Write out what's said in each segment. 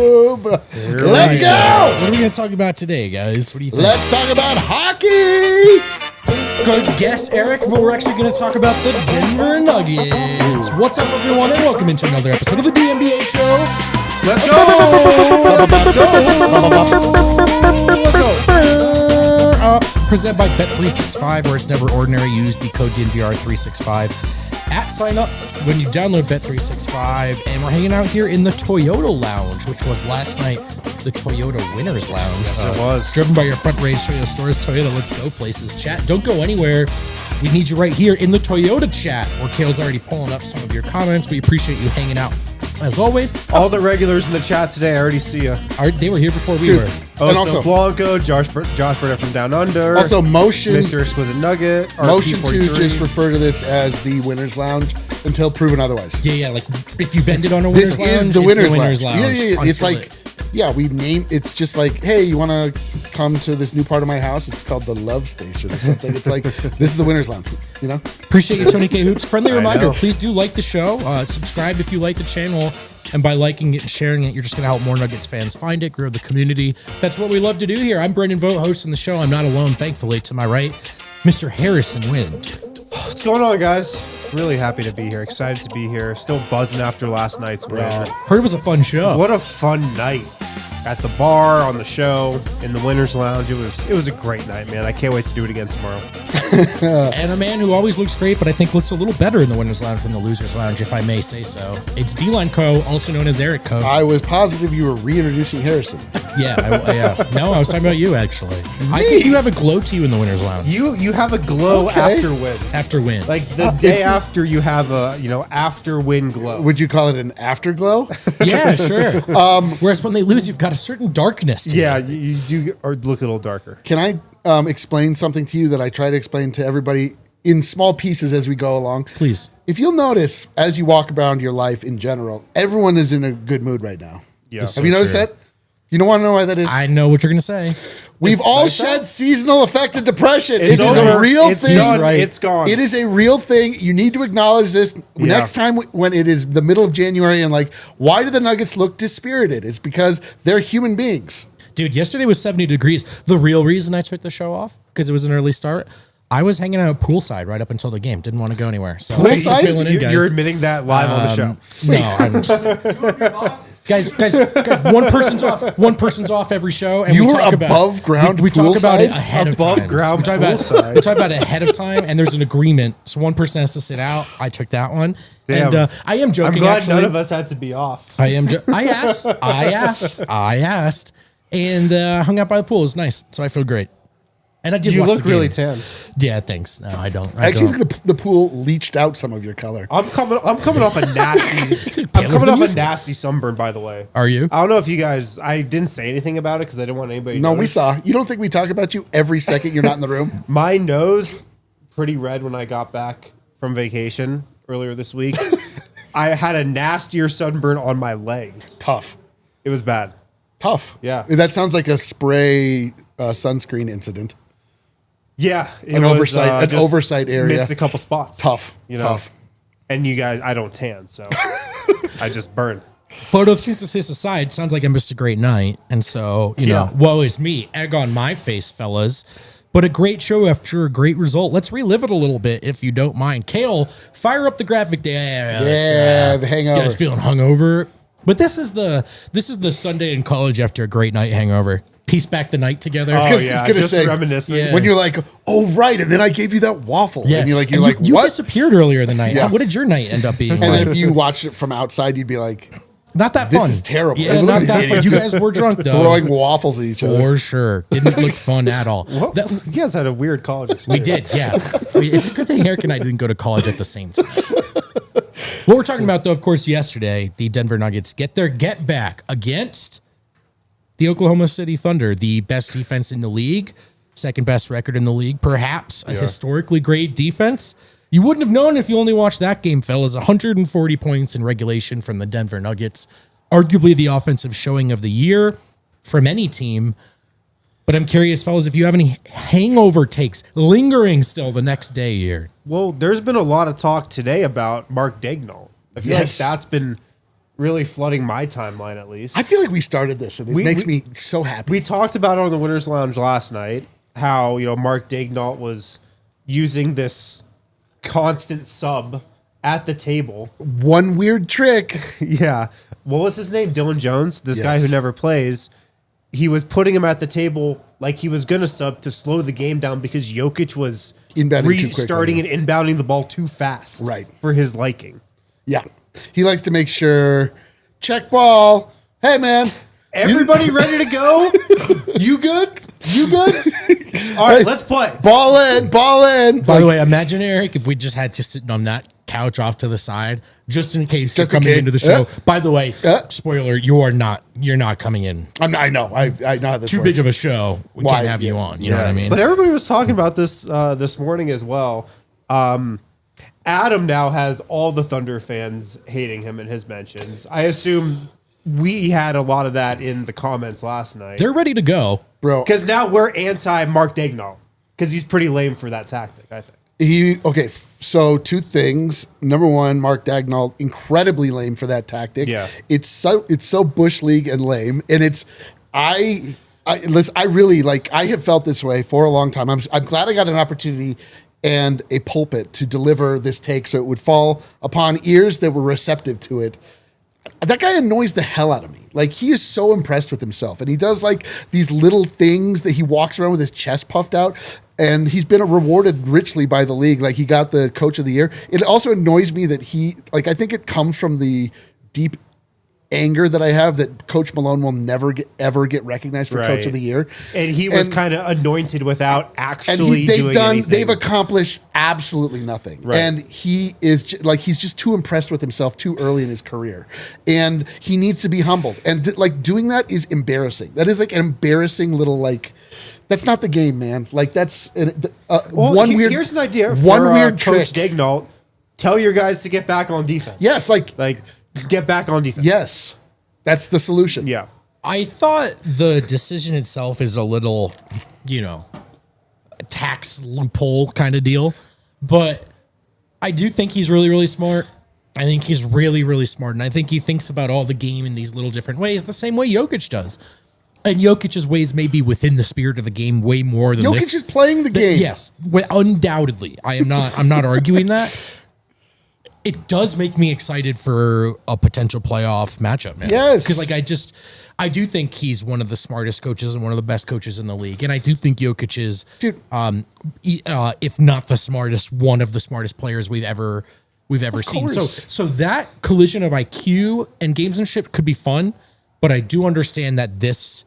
Let's go! What are we going to talk about today, guys? What do you think? Let's talk about hockey! Good guess, Eric, but we're actually going to talk about the Denver Nuggets. What's up, everyone, and welcome into another episode of the DNVR Show. Let's go! Let's go! Presented by Bet365, where it's never ordinary. Use the code DNVR365 at sign up when you download Bet365, and we're hanging out here in the Toyota Lounge, which was last night the Toyota Winners Lounge. Yes, it was. Driven by your front range Toyota stores. Toyota, let's go places. Chat, don't go anywhere. We need you right here in the Toyota chat, where Kale's already pulling up some of your comments. We appreciate you hanging out. As always, all the regulars in the chat today, I already see you. They were here before we were. And also Blanco, Josh Burnett from Down Under. Also, Motion. Mr. Exquisite Nugget. Motion RP43. to just refer to this as the Winners Lounge until proven otherwise. Yeah, like if you've ended on a Winners This Lounge, is the Winners Lounge. Lounge. Yeah. It's like, we name it's just like, hey, you want to come to this new part of my house? It's called the Love Station or something. It's like, this is the Winners Lounge, you know? Appreciate you, Tony K. Hoops. Friendly reminder, please do like the show. Subscribe if you like the channel. And by liking it and sharing it, you're just going to help more Nuggets fans find it, grow the community. That's what we love to do here. I'm Brendan Vogt, hosting the show. I'm not alone, thankfully. To my right, Mr. Harrison Wind. What's going on, guys? Really happy to be here. Excited to be here. Still buzzing after last night's win. Heard it was a fun show. What a fun night. At the bar, on the show, in the Winners Lounge. It was a great night, man. I can't wait to do it again tomorrow. And a man who always looks great, but I think looks a little better in the Winners Lounge than the Losers Lounge, if I may say so. It's D-Line Co., also known as Eric Co. I was positive you were reintroducing Harrison. Yeah. No, I was talking about you, actually. I think you have a glow to you in the Winners Lounge. You have a glow after wins. After wins. Like the day after you have a, after win glow. Would you call it an afterglow? Yeah, sure. Whereas when they lose, you've got a certain darkness to you do or look a little darker. Can I explain something to you that I try to explain to everybody in small pieces as we go along? Please. If you'll notice, as you walk around your life in general, everyone is in a good mood right now. Yeah. Have you noticed that? You don't want to know why that is? I know what you're going to say. We've all shed seasonal affected depression. It is over. a real It's thing. done. Right. It's gone. It is a real thing. You need to acknowledge this. Next time when it is the middle of January and like, why do the Nuggets look dispirited? It's because they're human beings. Dude, yesterday was 70 degrees. The real reason I took the show off, because it was an early start, I was hanging out poolside right up until the game. Didn't want to go anywhere. So Poolside? filling in, guys. You're admitting that live on the show. No, I'm just... Guys, one person's off every show, and You we were talk above ground We talk about it poolside? ahead of Above time. ground We talk about it ahead of time, and there's an agreement. So one person has to sit out. I took that one, Damn. and I am joking. I'm glad actually. none of us had to be off. I am. I asked, and hung out by the pool. It was nice, so I feel great. And I did. You watch look the game. really tan. Yeah, thanks. No, I don't. I actually think the pool leached out some of your color. I'm coming off a nasty. I'm coming off a nasty sunburn, by the way. Are you? I don't know if you guys. I didn't say anything about it because I didn't want anybody to No, notice. we saw. You don't think we talk about you every second you're not in the room? My nose, pretty red when I got back from vacation earlier this week. I had a nastier sunburn on my legs. Tough. It was bad. Tough. Yeah. That sounds like a spray sunscreen incident. Yeah, it An was, oversight, an just oversight area. Missed a couple spots. Tough. Tough. And you guys, I don't tan, so I just burn. Photosynthesis aside, sounds like I missed a great night, and so you know, woe is me. Egg on my face, fellas. But a great show after a great result. Let's relive it a little bit, if you don't mind. Kale, fire up the graphic there. The hangover. You guys feeling hungover? But this is the Sunday in college after a great night hangover. Piece back the night together. Oh, It's yeah, gonna just say, reminiscing. Yeah. when you're like, oh, right, and then I gave you that waffle. Yeah. And you're like, you what? disappeared earlier the night. Yeah. What did your night end up being And like? then if you watched it from outside, you'd be like, Not that this fun. is terrible. Yeah, not that fun. You guys were drunk, though. throwing waffles at each other. For sure. Didn't look fun at all. That- You guys had a weird college we experience. did, yeah. It's a good thing Eric and I didn't go to college at the same time. What we're talking about, though, of course, yesterday, the Denver Nuggets get their get back against The Oklahoma City Thunder, the best defense in the league, second best record in the league, perhaps a historically great defense. You wouldn't have known if you only watched that game, fellas. 140 points in regulation from the Denver Nuggets. Arguably the offensive showing of the year from any team. But I'm curious, fellas, if you have any hangover takes lingering still the next day here. Well, there's been a lot of talk today about Mark Daigneault. I feel like that's been really flooding my timeline, at least. I feel like we started this, and it makes me so happy. We talked about it on the Winners Lounge last night, how, Mark Daigneault was using this constant sub at the table. One weird trick. Yeah. What was his name? Dylan Jones, this guy who never plays. He was putting him at the table like he was going to sub to slow the game down because Jokic was restarting and inbounding the ball too fast for his liking. Yeah. He likes to make sure, check ball. Hey, man. Everybody ready to go? You good? You good? All right, let's play. Ball in, ball in. By the way, imagine, Eric, if we just had just sitting on that couch off to the side, just in case you're coming into the show. By the way, spoiler, you're not coming in. I know. I know how this Too works. big of a show. We can't have you on. You know what I mean? But everybody was talking about this this morning as well. Adam now has all the Thunder fans hating him in his mentions. I assume we had a lot of that in the comments last night. They're ready to go. Bro. Because now we're anti-Mark Daigneault. Because he's pretty lame for that tactic, I think. So two things. Number one, Mark Daigneault, incredibly lame for that tactic. Yeah. It's so Bush League and lame. And I really I have felt this way for a long time. I'm glad I got an opportunity and a pulpit to deliver this take so it would fall upon ears that were receptive to it. That guy annoys the hell out of me. Like, he is so impressed with himself, and he does these little things that he walks around with his chest puffed out, and he's been rewarded richly by the league. Like, he got the coach of the year. It also annoys me that I think it comes from the deep anger that I have that Coach Malone will never ever get recognized for Coach of the Year. And he was kind of anointed without actually doing anything. They've accomplished absolutely nothing. Right. And he is he's just too impressed with himself too early in his career. And he needs to be humbled. And doing that is embarrassing. That is an embarrassing little that's not the game, man. That's here's an idea for Coach Daigneault. Tell your guys to get back on defense. Yes, get back on defense. Yes. That's the solution. Yeah. I thought the decision itself is a little, tax loophole kind of deal. But I do think he's really, really smart. I think he's really, really smart. And I think he thinks about all the game in these little different ways, the same way Jokic does. And Jokic's ways may be within the spirit of the game way more than Jokic is playing the game. Yes, undoubtedly. I'm not arguing that. It does make me excited for a potential playoff matchup, man. Yes. Because I do think he's one of the smartest coaches and one of the best coaches in the league. And I do think Jokic is, if not the smartest, one of the smartest players we've ever seen. So that collision of IQ and gamesmanship could be fun, but I do understand that this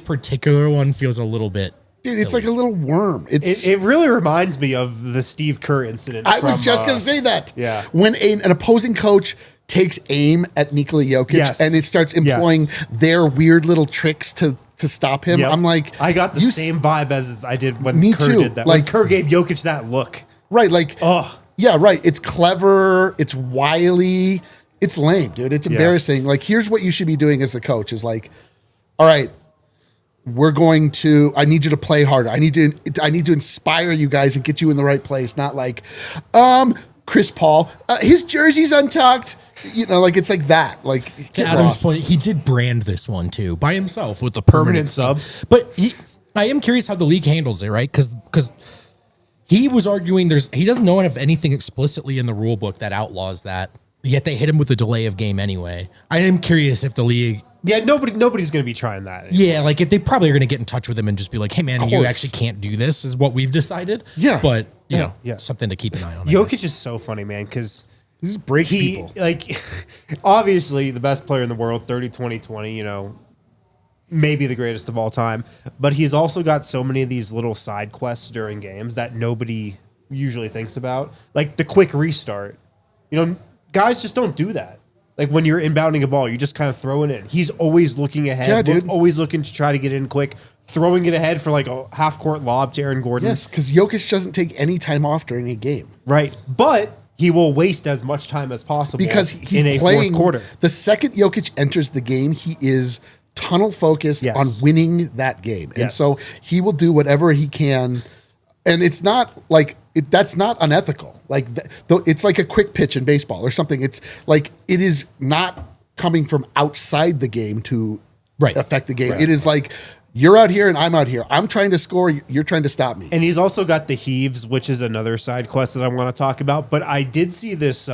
particular one feels a little bit silly. It's like a little worm. It really reminds me of the Steve Kerr incident. I was just going to say that. Yeah. When an opposing coach takes aim at Nikola Jokic and it starts employing their weird little tricks to stop him, I'm like... I got the same vibe as I did when Kerr did that. When Kerr gave Jokic that look. Right, yeah, right. It's clever. It's wily. It's lame, dude. It's embarrassing. Here's what you should be doing as the coach is all right, I need you to play harder. I need to inspire you guys and get you in the right place. Not Chris Paul, his jersey's untucked. It's like that. To Adam's point, he did brand this one too by himself with the permanent sub. But I am curious how the league handles it, right? Because he was arguing he doesn't know of anything explicitly in the rule book that outlaws that. Yet they hit him with a delay of game anyway. I am curious if the league... Yeah, nobody's going to be trying that anymore. Yeah, if they probably are going to get in touch with him and just be like, hey, man, you actually can't do this, is what we've decided. Yeah. But, you know, something to keep an eye on. Jokic is so funny, man, because he just breaks people. Obviously, the best player in the world, 30-20-20, maybe the greatest of all time. But he's also got so many of these little side quests during games that nobody usually thinks about. Like the quick restart. Guys just don't do that. Like when you're inbounding a ball, you just kind of throw it in. He's always looking ahead. Yeah, dude. Always looking to try to get in quick, throwing it ahead for like a half-court lob to Aaron Gordon. Yes, because Jokic doesn't take any time off during a game. Right. But he will waste as much time as possible Because he's in a playing, fourth quarter. The second Jokic enters the game, he is tunnel focused on winning that game. And so he will do whatever he can. And it's not like that's not unethical. Like it's like a quick pitch in baseball or something. It's like it is not coming from outside the game to affect the game. Right. It is like you're out here and I'm out here. I'm trying to score. You're trying to stop me. And he's also got the heaves, which is another side quest that I want to talk about. But I did see this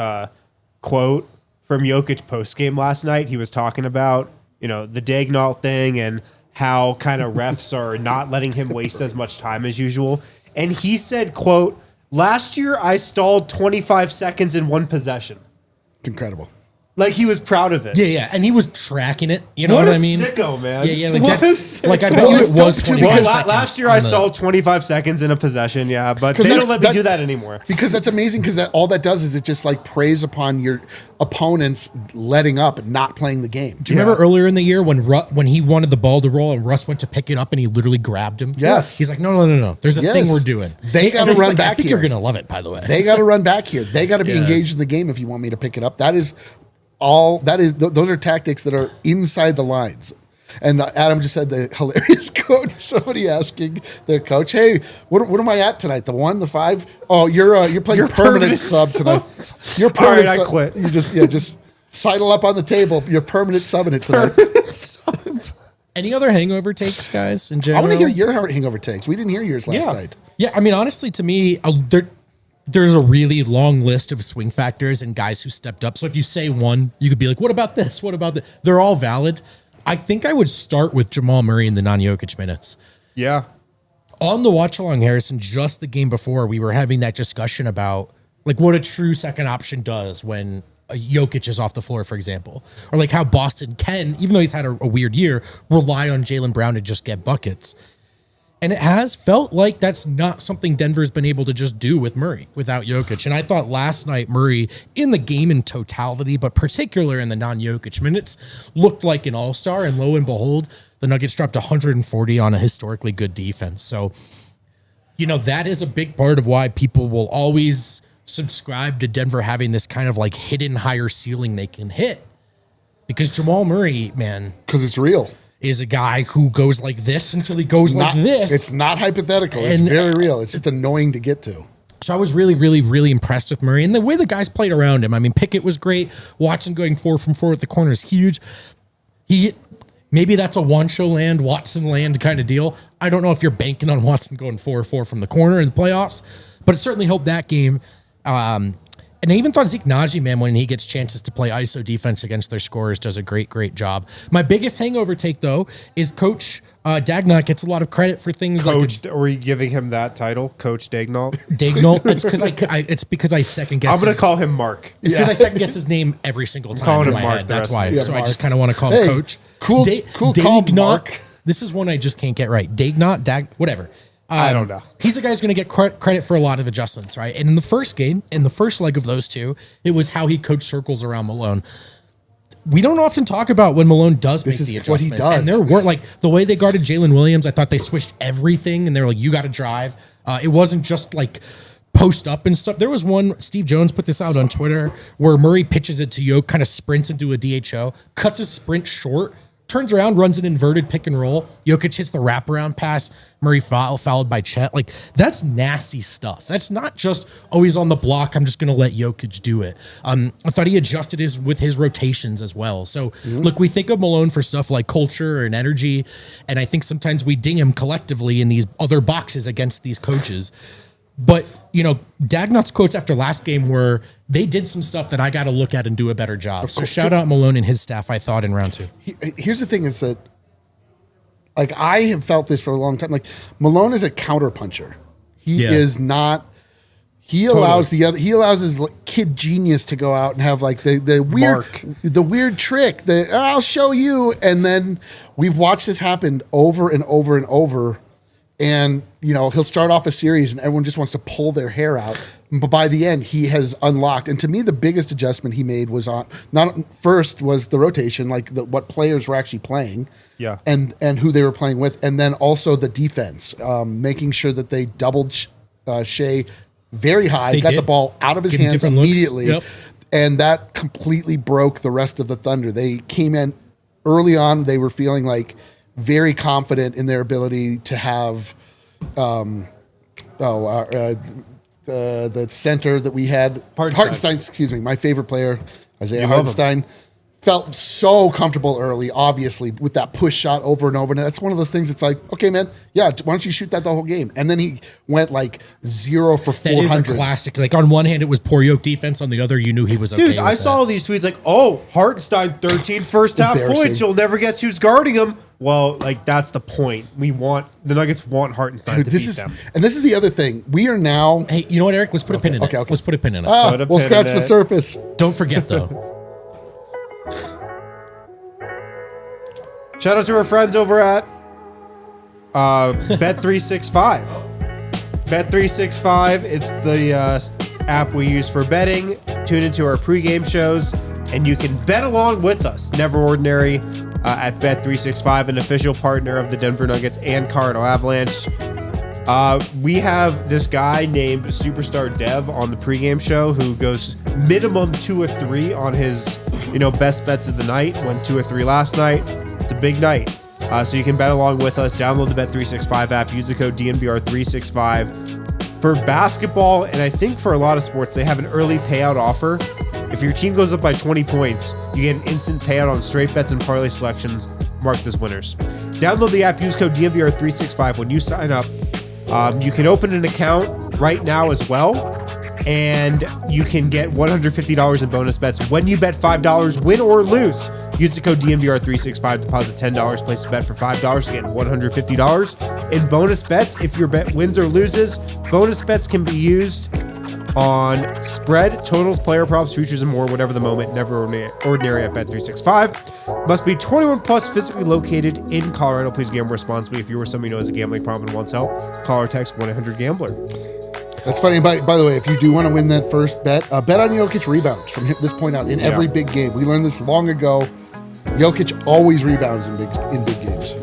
quote from Jokic postgame last night. He was talking about, the Daignault thing and how kind of refs are not letting him waste as much time as usual. And he said, quote, "Last year I stalled 25 seconds in one possession." It's incredible. Like he was proud of it. Yeah. And he was tracking it. You know what I mean? Sicko, man. Yeah. Like what that, a sicko. Like I bet you it was 25 seconds. Last year I stalled 25 seconds in a possession. Yeah, but they don't let me do that anymore. Because that's amazing. Because all that does is it just like preys upon your opponents letting up and not playing the game. Do you remember earlier in the year when he wanted the ball to roll and Russ went to pick it up and he literally grabbed him? Yes. He's like, no. There's a thing we're doing. They got to run back I think here. You're going to love it, by the way. They got to run back here. They got to be engaged in the game if you want me to pick it up. Those are tactics that are inside the lines. And Adam just said the hilarious quote. Somebody asking their coach, "Hey, what am I at tonight? The 1, the 5? Oh, you're playing permanent sub tonight. You're permanent. All right, I quit. You just sidle up on the table. You're permanent subbing it tonight." Any other hangover takes, guys? In general, I want to hear your hangover takes. We didn't hear yours last night. Yeah, I mean, honestly, to me, there's a really long list of swing factors and guys who stepped up. So if you say one, you could be like, what about this? What about that? They're all valid. I think I would start with Jamal Murray in the non-Jokic minutes. Yeah. On the watch along, Harrison, just the game before, we were having that discussion about like what a true second option does when a Jokic is off the floor, for example. Or like how Boston can, even though he's had a weird year, rely on Jaylen Brown to just get buckets. And it has felt like that's not something Denver's been able to just do with Murray without Jokic. And I thought last night Murray, in the game in totality, but particularly in the non-Jokic minutes, looked like an all-star. And lo and behold, the Nuggets dropped 140 on a historically good defense. So, that is a big part of why people will always subscribe to Denver having this kind of like hidden higher ceiling they can hit. Because Jamal Murray, man. Because it's real. Is a guy who goes like this until he goes like this. It's not hypothetical. It's very real. It's just annoying to get to. So I was really, really, really impressed with Murray and the way the guys played around him. I mean, Pickett was great. Watson going 4 from 4 at the corner is huge. Maybe that's a Juancho land, Watson land kind of deal. I don't know if you're banking on Watson going 4-4 from the corner in the playoffs, but it certainly helped that game. And I even thought Zeke Naji, man, when he gets chances to play ISO defense against their scorers, does a great, great job. My biggest hangover take, though, is Coach Daignault gets a lot of credit for things Were you giving him that title, Coach Daignault? Daignault. It's because I second guess. I'm going to call him Mark. It's because I second guess his name every single time in my head. That's why. Yeah, so Mark. I just kind of want to call him Coach. Cool call, Mark. This is one I just can't get right. Daignault, whatever. I don't know. He's a guy who's going to get credit for a lot of adjustments, right? And in the first game, in the first leg of those two, it was how he coached circles around Malone. We don't often talk about when Malone does make the adjustments. What he does. And there weren't like the way they guarded Jalen Williams. I thought they switched everything, and they were like, "You got to drive." It wasn't just like post up and stuff. There was one, Steve Jones put this out on Twitter, where Murray pitches it to Yoke, kind of sprints into a DHO, cuts his sprint short, turns around, runs an inverted pick and roll. Jokic hits the wraparound pass. Murray fouled by Chet. Like, that's nasty stuff. That's not just, he's on the block, I'm just going to let Jokic do it. I thought he adjusted with his rotations as well. So, look, we think of Malone for stuff like culture and energy, and I think sometimes we ding him collectively in these other boxes against these coaches. But, Daignault's quotes after last game were, they did some stuff that I got to look at and do a better job. So shout out Malone and his staff, I thought, in round 2. Here's the thing is that, like, I have felt this for a long time. Like, Malone is a counterpuncher. He is not, he allows his kid genius to go out and have like the weird trick that I'll show you. And then we've watched this happen over and over and over. And, he'll start off a series and everyone just wants to pull their hair out. But by the end, he has unlocked. And to me, the biggest adjustment he made was first was the rotation, like what players were actually playing. Yeah. And who they were playing with. And then also the defense, making sure that they doubled Shea very high, got the ball out of his hands immediately. Yep. And that completely broke the rest of the Thunder. They came in early on. They were feeling like very confident in their ability to have the center that we had. Hartenstein, excuse me, my favorite player, Isaiah Hartenstein. Felt so comfortable early, obviously, with that push shot over and over. And that's one of those things. It's like, okay, man, why don't you shoot that the whole game? And then he went like 0 for 400. That is a classic. Like on one hand, it was poor Yoke defense. On the other, you knew he was okay. Dude, I saw all these tweets like, Hartenstein, 13 first half points. You'll never guess who's guarding him. Well, like that's the point. The Nuggets want Hartenstein to beat them. And this is the other thing. We are now. Hey, you know what, Eric? Let's put a pin in it. Okay. Let's put a pin in it. We'll scratch the surface. Don't forget though. Shout out to our friends over at Bet365. Bet365, it's the app we use for betting. Tune into our pregame shows, and you can bet along with us. Never Ordinary at Bet365, an official partner of the Denver Nuggets and Colorado Avalanche. We have this guy named Superstar Dev on the pregame show who goes minimum 2 or 3 on his, best bets of the night. Went 2 or 3 last night. It's a big night. So you can bet along with us. Download the Bet365 app. Use the code DNVR365. For basketball, and I think for a lot of sports, they have an early payout offer. If your team goes up by 20 points, you get an instant payout on straight bets and parlay selections marked as winners. Download the app. Use code DNVR365 when you sign up. You can open an account right now as well, and you can get $150 in bonus bets when you bet $5, win or lose. Use the code DNVR365, deposit $10, place a bet for $5 to get $150 in bonus bets. If your bet wins or loses, bonus bets can be used on spread, totals, player props, futures, and more, whatever the moment. Never Ordinary at Bet365. Must be 21 plus, physically located in Colorado. Please gamble responsibly. If you or somebody knows a gambling problem and wants help, call or text 1-800-GAMBLER. That's funny. By the way, if you do want to win that first bet, bet on Jokic rebounds from this point out in every big game. We learned this long ago. Jokic always rebounds in big games.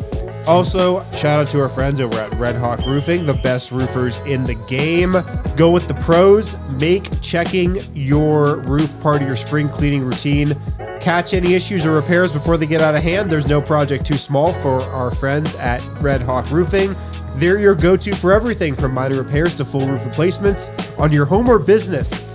Also, shout out to our friends over at Red Hawk Roofing, the best roofers in the game. Go with the pros. Make checking your roof part of your spring cleaning routine. Catch any issues or repairs before they get out of hand. There's no project too small for our friends at Red Hawk Roofing. They're your go-to for everything from minor repairs to full roof replacements on your home or business.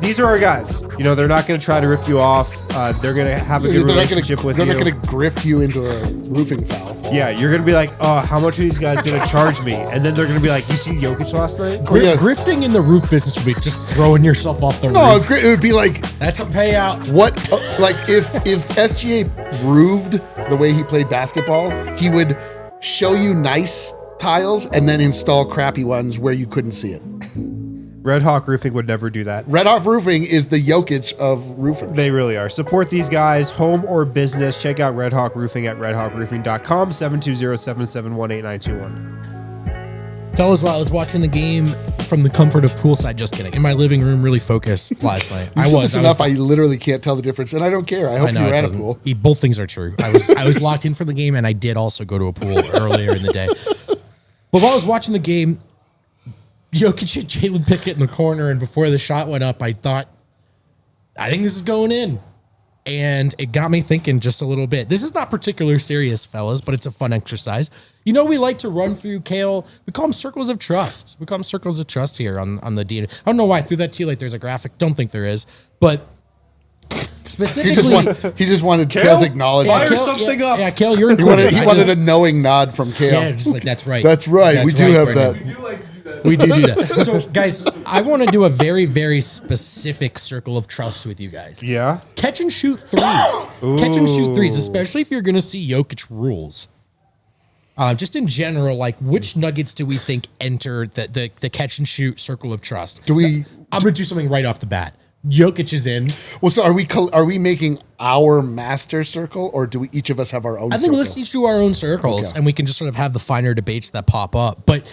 These are our guys. They're not going to try to rip you off. They're going to have a good relationship with you. They're not going to grift you into a roofing foul. Yeah, you're going to be like, how much are these guys going to charge me? And then they're going to be like, you see Jokic last night? Grifting in the roof business would be just throwing yourself off the roof. No, it would be like... That's a payout. What? Like, if SGA roofed the way he played basketball, he would show you nice tiles and then install crappy ones where you couldn't see it. Red Hawk Roofing would never do that. Red Hawk Roofing is the Jokic of roofers. They really are. Support these guys, home or business. Check out Red Hawk Roofing at redhawkroofing.com, 720-771-8921. Fellas, while I was watching the game from the comfort of poolside, just kidding, in my living room, really focused last night. I literally can't tell the difference, and I don't care. I hope you're at a pool. Both things are true. I was locked in for the game, and I did also go to a pool earlier in the day. But while I was watching the game, Jokic hit Jalen Pickett in the corner, and before the shot went up, I thought, I think this is going in. And it got me thinking just a little bit. This is not particularly serious, fellas, but it's a fun exercise. We like to run through Kale. We call them circles of trust. We call them circles of trust here on the DNVR. I don't know why I threw that to you like there's a graphic. Don't think there is. But specifically... He just wanted Kale's acknowledgement. Fire something up. Yeah, Kale, you're... He wanted a knowing nod from Kale. Yeah, just like, that's right. That's right. We do have that. We do like to do that. We do that. So, guys, I want to do a very, very specific circle of trust with you guys. Yeah? Catch and shoot threes. Ooh. Catch and shoot threes, especially if you're going to see Jokic rules. Just in general, like, which Nuggets do we think enter the catch and shoot circle of trust? I'm going to do something right off the bat. Jokic is in. Well, so are we making our master circle, or do we each of us have our own? I think let's each do our own circles, and we can just sort of have the finer debates that pop up. But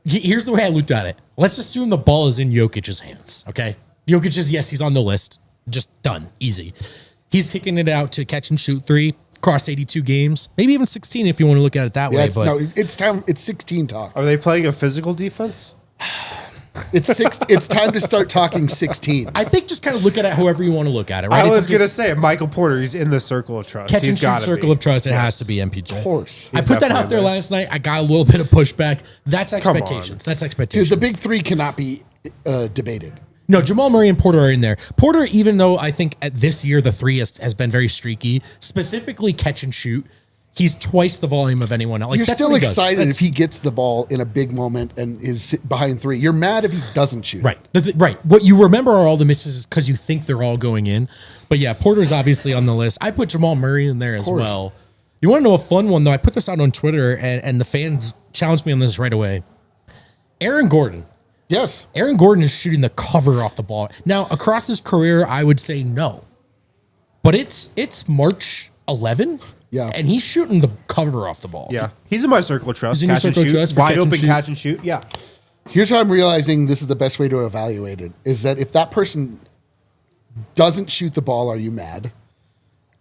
here's the way I looked at it. Let's assume the ball is in Jokic's hands. Okay, Jokic is he's on the list. Just done, easy. He's kicking it out to catch and shoot 3 across 82 games, maybe even 16 if you want to look at it that way. But no, it's time. It's 16 talk. Are they playing a physical defense? It's time to start talking 16. I think just kind of look at it however you want to look at it. Right? I was going to say Michael Porter. He's in the circle of trust. Catch and shoot circle of trust. It has to be MPJ. Of course. I put that out there last night. I got a little bit of pushback. That's expectations. That's expectations. Dude, the big 3 cannot be debated. No, Jamal Murray and Porter are in there. Porter, even though I think at this year the 3 has been very streaky, specifically catch and shoot, he's twice the volume of anyone else. Like, you're still excited if he gets the ball in a big moment and is behind 3. You're mad if he doesn't shoot. Right. Right. What you remember are all the misses because you think they're all going in. But yeah, Porter's obviously on the list. I put Jamal Murray in there as well. You want to know a fun one, though? I put this out on Twitter, and the fans challenged me on this right away. Aaron Gordon. Yes. Aaron Gordon is shooting the cover off the ball. Now, across his career, I would say no. But it's March 11. Yeah. And he's shooting the cover off the ball. Yeah. He's in my circle of trust. He's in your Catch and circle of shoot. trust for Wide catch and open shoot. catch and shoot. Yeah. Here's how I'm realizing this is the best way to evaluate it, is that if that person doesn't shoot the ball, are you mad?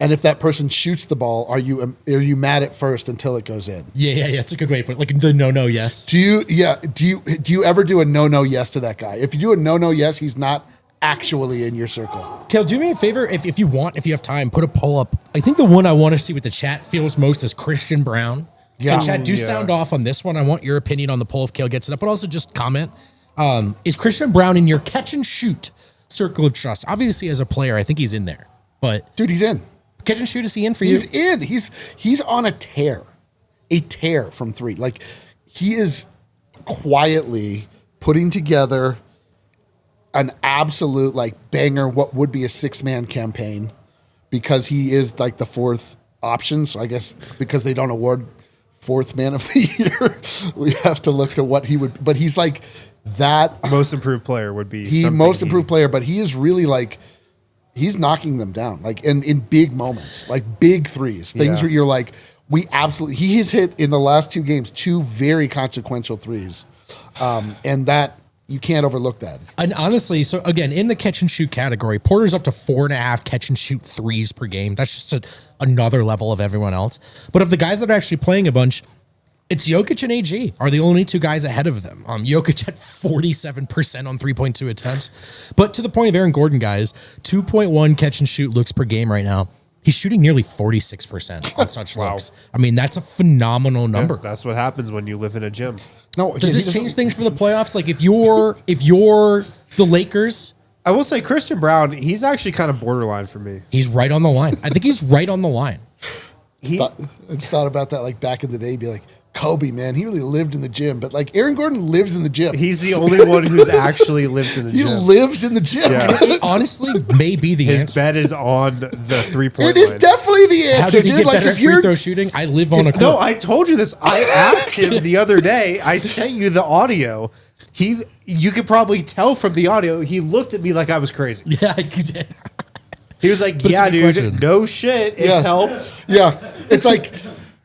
And if that person shoots the ball, are you mad at first until it goes in? Yeah. It's a good way to put it. Like the no, yes. Do you ever do a no, yes to that guy? If you do a no, yes, he's not actually in your circle. Kel, do me a favor, if you have time, put a poll up. I think the one I want to see what the chat feels most is Christian Braun. Yeah. So chat, sound off on this one. I want your opinion on the poll if Kel gets it up, but also just comment. Is Christian Braun in your catch and shoot circle of trust? Obviously, as a player, I think he's in there. But dude, he's in. Catch and shoot, is he in for you? He's in. He's on a tear from 3. Like, he is quietly putting together an absolute like banger, what would be a 6-man campaign, because he is like the 4th option. So I guess because they don't award 4th man of the year, we have to look to what he would. But he's like that most improved player would be improved player. But he is really like. He's knocking them down, like in big moments, like big threes, things where you're like, he has hit in the last 2 games 2 very consequential threes, and that you can't overlook that. And honestly, so again, in the catch and shoot category, Porter's up to 4.5 catch and shoot threes per game. That's just another level of everyone else. But of the guys that are actually playing a bunch, it's Jokic and AG are the only 2 guys ahead of them. Jokic at 47% on 3.2 attempts. But to the point of Aaron Gordon, guys, 2.1 catch and shoot looks per game right now. He's shooting nearly 46% on such looks. I mean, that's a phenomenal number. Yeah, that's what happens when you live in a gym. No, does this change things for the playoffs? Like if you're the Lakers, I will say Christian Braun, he's actually kind of borderline for me. He's right on the line. I think he's right on the line. I just thought about that like back in the day, be like, Kobe, man, he really lived in the gym. But like Aaron Gordon lives in the gym. He's the only one who's actually lived in the gym. He lives in the gym. Yeah. It honestly may be the answer. His bet is on the 3-point line. It is definitely the answer. How did he dude. get Like better at free throw shooting? I live on a court. No, I told you this. I asked him the other day. I sent you the audio. You could probably tell from the audio. He looked at me like I was crazy. Yeah, he did. He was like, But "Yeah, it's a good dude, question. no shit. It's helped." Yeah.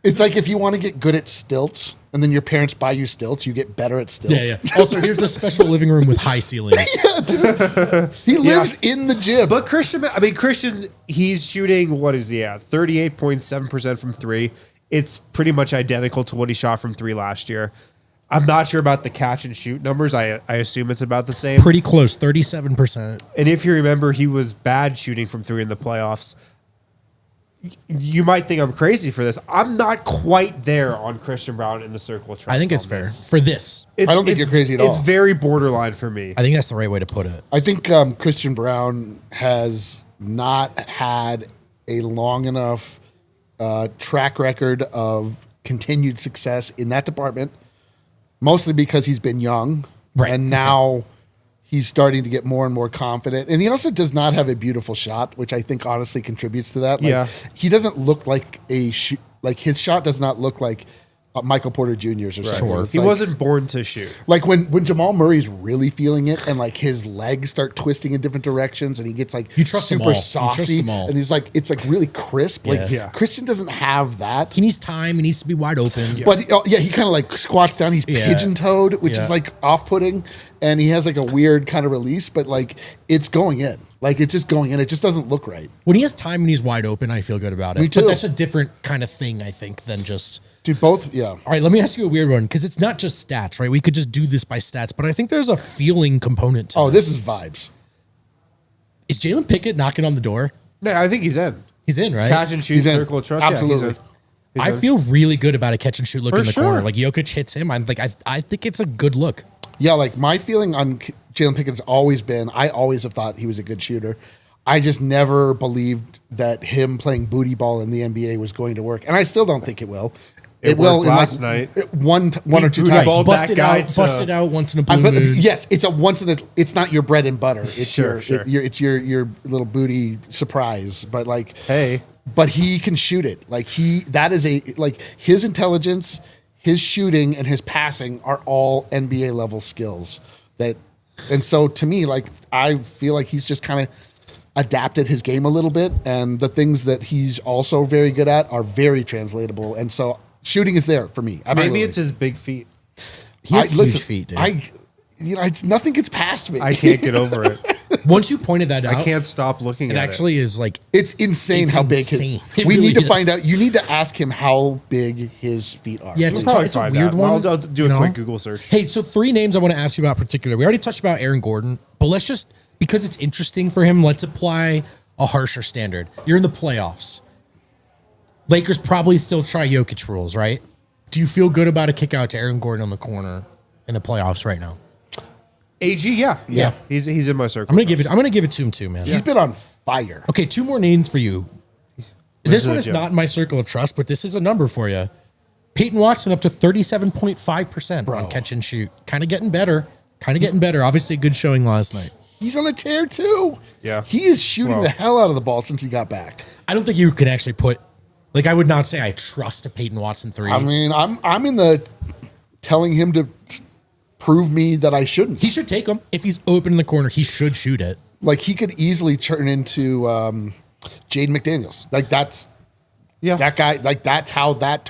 It's like if you want to get good at stilts and then your parents buy you stilts, you get better at stilts. Yeah. Also, here's a special living room with high ceilings. Yeah, dude. He lives in the gym. But Christian, he's shooting, what is he at? 38.7% from 3. It's pretty much identical to what he shot from 3 last year. I'm not sure about the catch and shoot numbers. I assume it's about the same. Pretty close, 37%. And if you remember, he was bad shooting from 3 in the playoffs. You might think I'm crazy for this. I'm not quite there on Christian Braun in the circle of trust. I think it's fair for this. I don't think you're crazy at all. It's very borderline for me. I think that's the right way to put it. I think Christian Braun has not had a long enough track record of continued success in that department, mostly because he's been young. Right. And now he's starting to get more and more confident. And he also does not have a beautiful shot, which I think honestly contributes to that. Like, Yeah. he doesn't look like his shot does not look like Michael Porter Jr.'s or something. Sure. He wasn't born to shoot. Like when Jamal Murray's really feeling it and like his legs start twisting in different directions and he gets like super saucy and he's like, it's like really crisp. Like Christian doesn't have that. He needs time. He needs to be wide open. But he kind of like squats down. He's pigeon-toed, which is like off-putting. And he has like a weird kind of release, but like it's going in. Like it's just going in. It just doesn't look right. When he has time and he's wide open, I feel good about it. Me too. But that's a different kind of thing, I think, than just... Dude, both, yeah. All right, let me ask you a weird one, because it's not just stats, right? We could just do this by stats, but I think there's a feeling component to this is vibes. Is Jalen Pickett knocking on the door? No, I think he's in. He's in, right? Catch and shoot, circle of trust. Absolutely. Yeah, I feel really good about a catch and shoot look For in the sure. corner. Like Jokic hits him. I'm like, I think it's a good look. Yeah, like my feeling on Jalen Pickett's always been, I always have thought he was a good shooter. I just never believed that him playing booty ball in the NBA was going to work. And I still don't think it will. It will last night. One or two times. Busted out once in a blue moon. Yes, it's a once in a. It's not your bread and butter. It's Sure. it's your little booty surprise. But like, Hey. but he can shoot it. Like that is his intelligence, his shooting, and his passing are all NBA level skills. And so to me, like I feel like he's just kind of adapted his game a little bit, and the things that he's also very good at are very translatable. And so shooting is there for me. Absolutely. Maybe it's his big feet. He has huge feet, dude. Nothing gets past me. I can't get over it. Once you pointed that out, I can't stop looking at it. It actually is like... It's insane how big insane. we really need to is. find out. You need to ask him how big his feet are. Yeah, We'll probably it's a find weird out. one. I'll do a quick Google search. Hey, so 3 names I want to ask you about particular. We already touched about Aaron Gordon, but let's just, because it's interesting for him, let's apply a harsher standard. You're in the playoffs. Lakers probably still try Jokic rules, right? Do you feel good about a kick out to Aaron Gordon on the corner in the playoffs right now? AG, yeah. He's in my circle. I'm gonna give it to him too, man. He's been on fire. Okay, 2 more names for you. This one is Joe. not in my circle of trust, but this is a number for you. Peyton Watson up to 37.5% on catch and shoot. Kind of getting better. Obviously, a good showing last night. He's on a tear too. Yeah. He is shooting the hell out of the ball since he got back. I don't think you can actually put, like, I would not say I trust a Peyton Watson 3. I mean, I'm in the telling him to prove me that I shouldn't. He should take him. If he's open in the corner, he should shoot it. Like he could easily turn into Jaden McDaniels. Like that's that guy. Like that's how that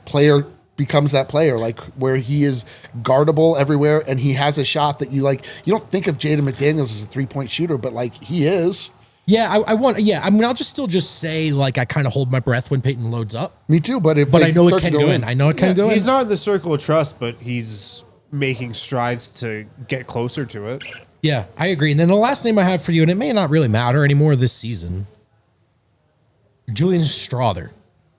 player becomes that player. Like where he is guardable everywhere, and he has a shot that you like. You don't think of Jaden McDaniels as a 3-point shooter, but like he is. Yeah, I want. Yeah, I mean, I'll just say like I kind of hold my breath when Peyton loads up. Me too, but I know it can go in. I know it can go in. He's not in the circle of trust, but he's making strides to get closer to it. Yeah, I agree. And then the last name I have for you, and it may not really matter anymore this season, Julian Strawther.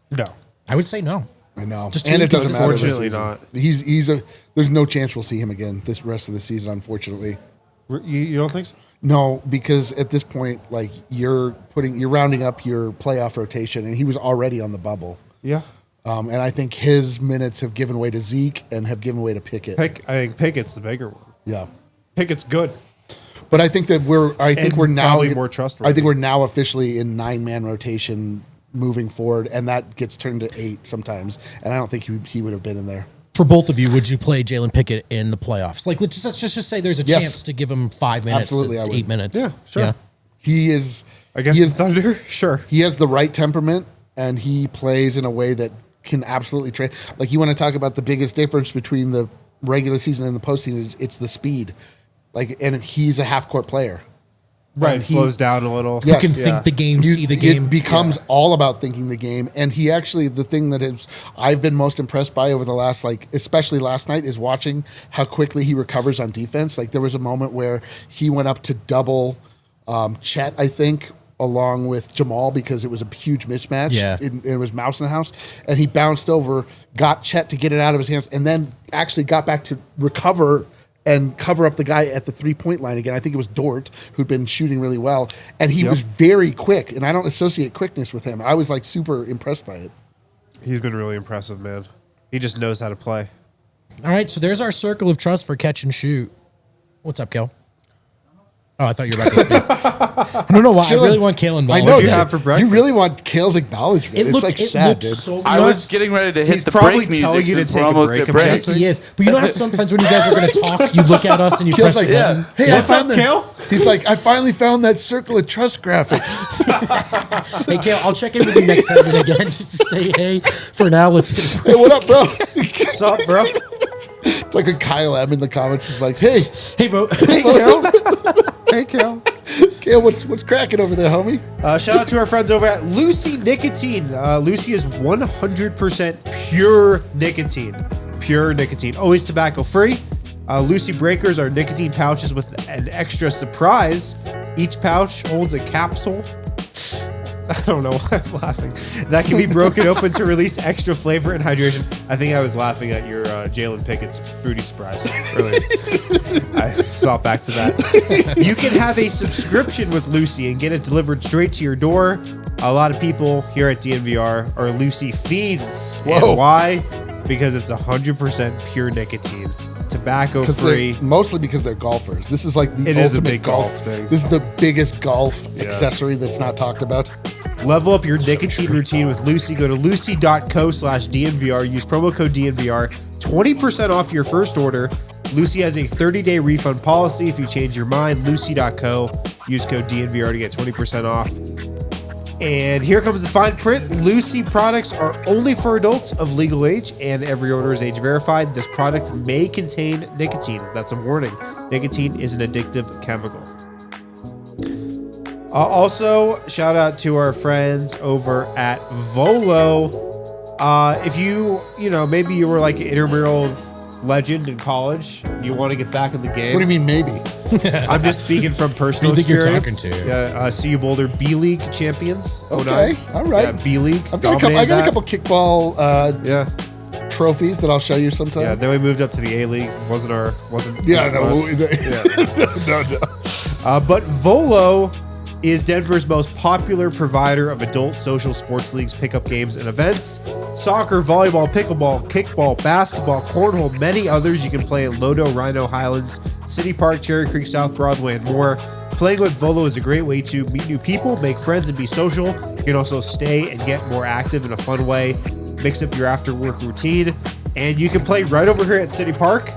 No. I would say no. I know. Just and it doesn't matter. Unfortunately not. There's no chance we'll see him again this rest of the season, unfortunately. You don't think so? No, because at this point, like you're rounding up your playoff rotation, and he was already on the bubble. Yeah. And I think his minutes have given way to Zeke and have given way to Pickett. I think Pickett's the bigger one. Yeah. Pickett's good. But I think that we're now probably more trustworthy. I think we're now officially in 9-man rotation moving forward, and that gets turned to 8 sometimes. And I don't think he would have been in there. For both of you, would you play Jalen Pickett in the playoffs? Like, let's just say there's a chance to give him 5 minutes Absolutely, to 8 minutes. Yeah, sure. Yeah. He is Against the Thunder? Sure. He has the right temperament, and he plays in a way that can absolutely trade. Like you want to talk about the biggest difference between the regular season and the postseason, it's the speed. Like, and he's a half-court player. Right, slows down a little. Who can think the game, see the game. It becomes all about thinking the game. And he actually, the thing that I've been most impressed by over the last, like, especially last night, is watching how quickly he recovers on defense. Like, there was a moment where he went up to double Chet, I think, along with Jamal, because it was a huge mismatch. Yeah. It was mouse in the house. And he bounced over, got Chet to get it out of his hands, and then actually got back to recover and cover up the guy at the 3-point line again. I think it was Dort, who'd been shooting really well. And he was very quick, and I don't associate quickness with him. I was, like, super impressed by it. He's been really impressive, man. He just knows how to play. All right, so there's our circle of trust for catch and shoot. What's up, Kel? Oh, I thought you were about to speak. I don't know why. I really want Kale involved. I know. What do you have for breakfast? You really want Kale's acknowledgement. It's like sad, dude. So I was getting ready to hit the break music since we're almost at break. He is. But you know how sometimes when you guys are going to talk, you look at us and you press Kale's like, the button? hey, What's up, Kale? He's like, I finally found that circle of trust graphic. Hey, Kale, I'll check in with you next Saturday again just to say hey. For now, let's hit a break. Hey, what up, bro? What's up, bro? It's like when Kyle M in the comments is like, hey, Hey, Vogt. Hey, Kale. Hey, Kale. Kale, what's cracking over there, homie? Shout out to our friends over at Lucy Nicotine. Lucy is 100% pure nicotine. Pure nicotine. Always tobacco free. Lucy Breakers are nicotine pouches with an extra surprise. Each pouch holds a capsule. I don't know why I'm laughing. That can be broken open to release extra flavor and hydration. I think I was laughing at your Jalen Pickett's Fruity Surprise earlier. I thought back to that. You can have a subscription with Lucy and get it delivered straight to your door. A lot of people here at DNVR are Lucy fiends. Whoa. And why? Because it's 100% pure nicotine. Tobacco free. Mostly because they're golfers. This is like the It is a ultimate big golf thing. This is the biggest golf accessory that's not talked about. Level up your nicotine routine with Lucy. Go to lucy.co/DNVR. Use promo code DNVR. 20% off your first order. Lucy has a 30-day refund policy. If you change your mind, lucy.co. Use code DNVR to get 20% off. And here comes the fine print. Lucy products are only for adults of legal age, and every order is age verified. This product may contain nicotine. That's a warning. Nicotine is an addictive chemical. Also, shout out to our friends over at Volo. If maybe you were like an intramural legend in college, and you want to get back in the game. What do you mean, maybe? I'm just speaking from personal Who do you think you're experience. talking to? CU Boulder B League champions. Okay, 09. all right. Yeah, B League. I got a couple kickball trophies that I'll show you sometime. Yeah, then we moved up to the A League. Wasn't Yeah, no. us. No. But Volo is Denver's most popular provider of adult social sports leagues, pickup games, and events. Soccer, volleyball, pickleball, kickball, basketball, cornhole, many others you can play in Lodo, Rhino, Highlands, City Park, Cherry Creek, South Broadway, and more. Playing with Volo is a great way to meet new people, make friends, and be social. You can also stay and get more active in a fun way, mix up your after-work routine, and you can play right over here at City Park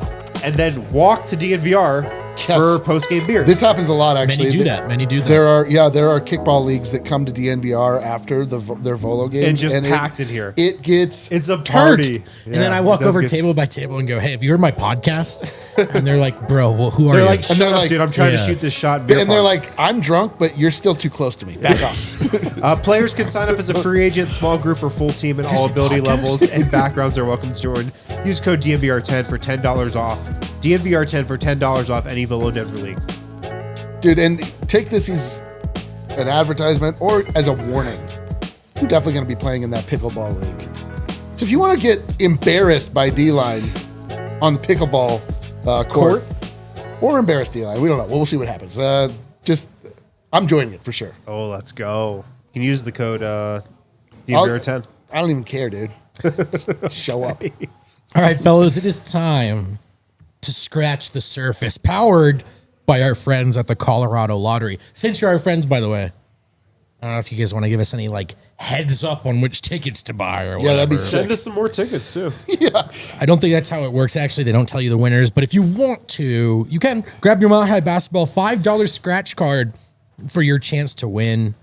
and then walk to DNVR for post-game beers. This happens a lot, actually. Many do that. There are kickball leagues that come to DNVR after their Volo games. And just packed in here. It's a party. And then I walk over table by table and go, hey, have you heard my podcast? And they're like, bro, well, who are They're you? like, shut up, dude. I'm trying to shoot this shot. And they're like, I'm drunk, but you're still too close to me. Back off. Players can sign up as a free agent, small group, or full team at all ability levels, and backgrounds are welcome to join. Use code DNVR10 for $10 off. DNVR10 for $10 off any Volo Denver League. Dude, and take this as an advertisement or as a warning. You're definitely going to be playing in that pickleball league. So if you want to get embarrassed by D-Line on the pickleball court or embarrass D-Line, we don't know. We'll see what happens. I'm joining it for sure. Oh, let's go. You can use the code DNVR10. I don't even care, dude. Show up. All right, fellas, it is time to scratch the surface, powered by our friends at the Colorado Lottery. Since you're our friends, by the way, I don't know if you guys want to give us any heads up on which tickets to buy or whatever. That'd be Send us some more tickets too. Yeah. I don't think that's how it works. Actually, they don't tell you the winners, but if you want to, you can grab your Mile High Basketball $5 scratch card for your chance to win.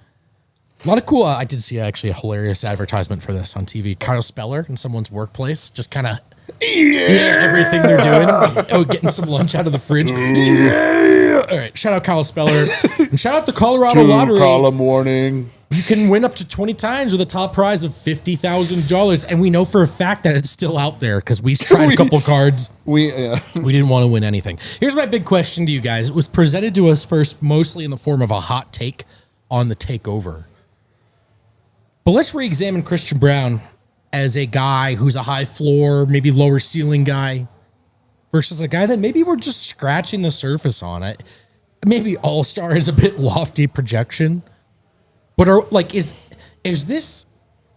A lot of cool. I did see actually a hilarious advertisement for this on TV. Kyle Speller in someone's workplace, just kind of everything they're doing. Getting some lunch out of the fridge. All right, shout out Kyle Speller and shout out the Colorado Lottery. Column warning. You can win up to 20 times with a top prize of $50,000, and we know for a fact that it's still out there because we tried a couple cards. We didn't want to win anything. Here's my big question to you guys. It was presented to us first mostly in the form of a hot take on the takeover. But let's re-examine Christian Braun as a guy who's a high floor, maybe lower ceiling guy versus a guy that maybe we're just scratching the surface on it. Maybe all-star is a bit lofty projection. But is this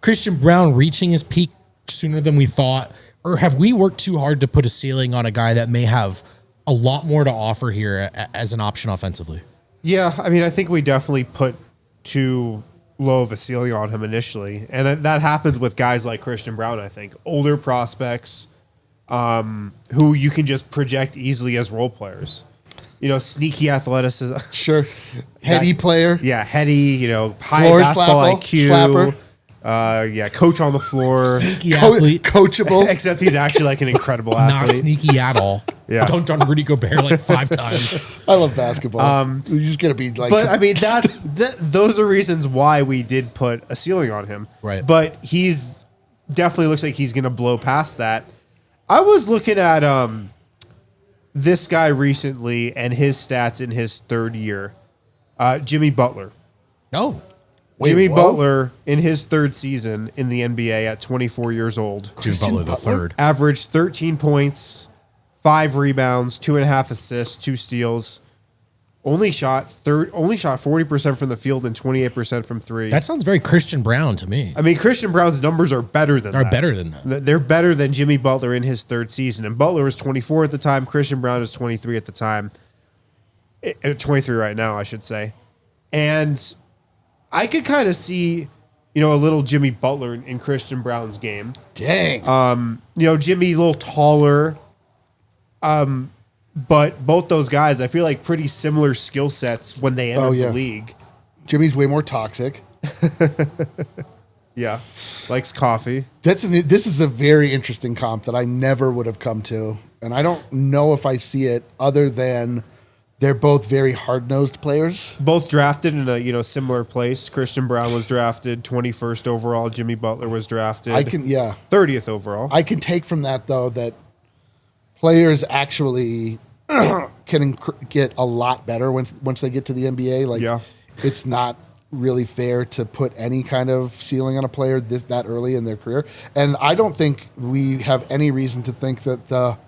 Christian Braun reaching his peak sooner than we thought? Or have we worked too hard to put a ceiling on a guy that may have a lot more to offer here as an option offensively? Yeah, I mean, I think we definitely put too low of a ceiling on him initially. And that happens with guys like Christian Braun, I think. Older prospects who you can just project easily as role players. Sneaky athleticism. Sure. Heady player. Yeah, heady, high Floor basketball slapper. IQ. Coach on the floor. Sneaky athlete. Coachable. Except he's actually like an incredible Not athlete. sneaky at all. Yeah. Dunked on Rudy Gobert like 5 times. I love basketball. You're just going to be like... But, I mean, those are reasons why we did put a ceiling on him. Right. But he's definitely looks like he's going to blow past that. I was looking at this guy recently and his stats in his third year. Jimmy Butler. Oh. Jimmy Butler in his third season in the NBA at 24 years old. Jimmy Butler the third. Averaged 13 points, 5 rebounds, 2.5 assists, 2 steals. Only shot 40% from the field and 28% from 3. That sounds very Christian Braun to me. I mean, Christian Braun's numbers are better than that. Better than that. They're better than Jimmy Butler in his third season. And Butler was 24 at the time. Christian Braun is 23 at the time. 23 right now, I should say. And I could kind of see, a little Jimmy Butler in Christian Braun's game. Dang. Jimmy a little taller. But both those guys, I feel like pretty similar skill sets when they entered the league. Jimmy's way more toxic. Yeah. Likes coffee. This is a very interesting comp that I never would have come to. And I don't know if I see it other than they're both very hard-nosed players. Both drafted in a similar place. Christian Braun was drafted 21st overall. Jimmy Butler was drafted 30th overall. I can take from that, though, that players actually can get a lot better once they get to the NBA. It's not really fair to put any kind of ceiling on a player that early in their career. And I don't think we have any reason to think that the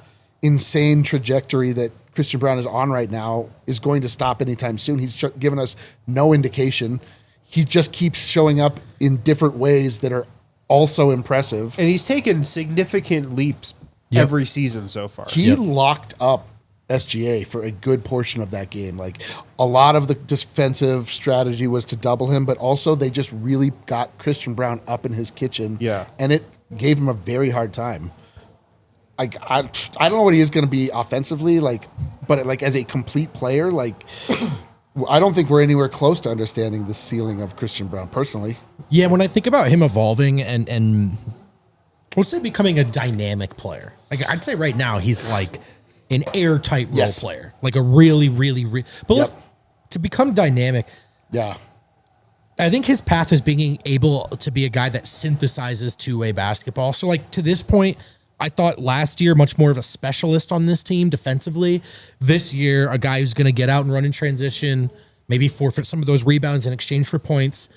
insane trajectory that Christian Braun is on right now is going to stop anytime soon. He's given us no indication. He just keeps showing up in different ways that are also impressive. And he's taken significant leaps every season so far. He locked up SGA for a good portion of that game. Like, a lot of the defensive strategy was to double him, but also they just really got Christian Braun up in his kitchen. Yeah. And it gave him a very hard time. I don't know what he is going to be offensively, but as a complete player, I don't think we're anywhere close to understanding the ceiling of Christian Braun personally. Yeah, when I think about him evolving and let's say becoming a dynamic player, I'd say right now he's like an airtight role player, like a really, really, but to become dynamic. Yeah. I think his path is being able to be a guy that synthesizes two-way basketball. So to this point, I thought last year much more of a specialist on this team defensively. This year, a guy who's going to get out and run in transition, maybe forfeit some of those rebounds in exchange for points.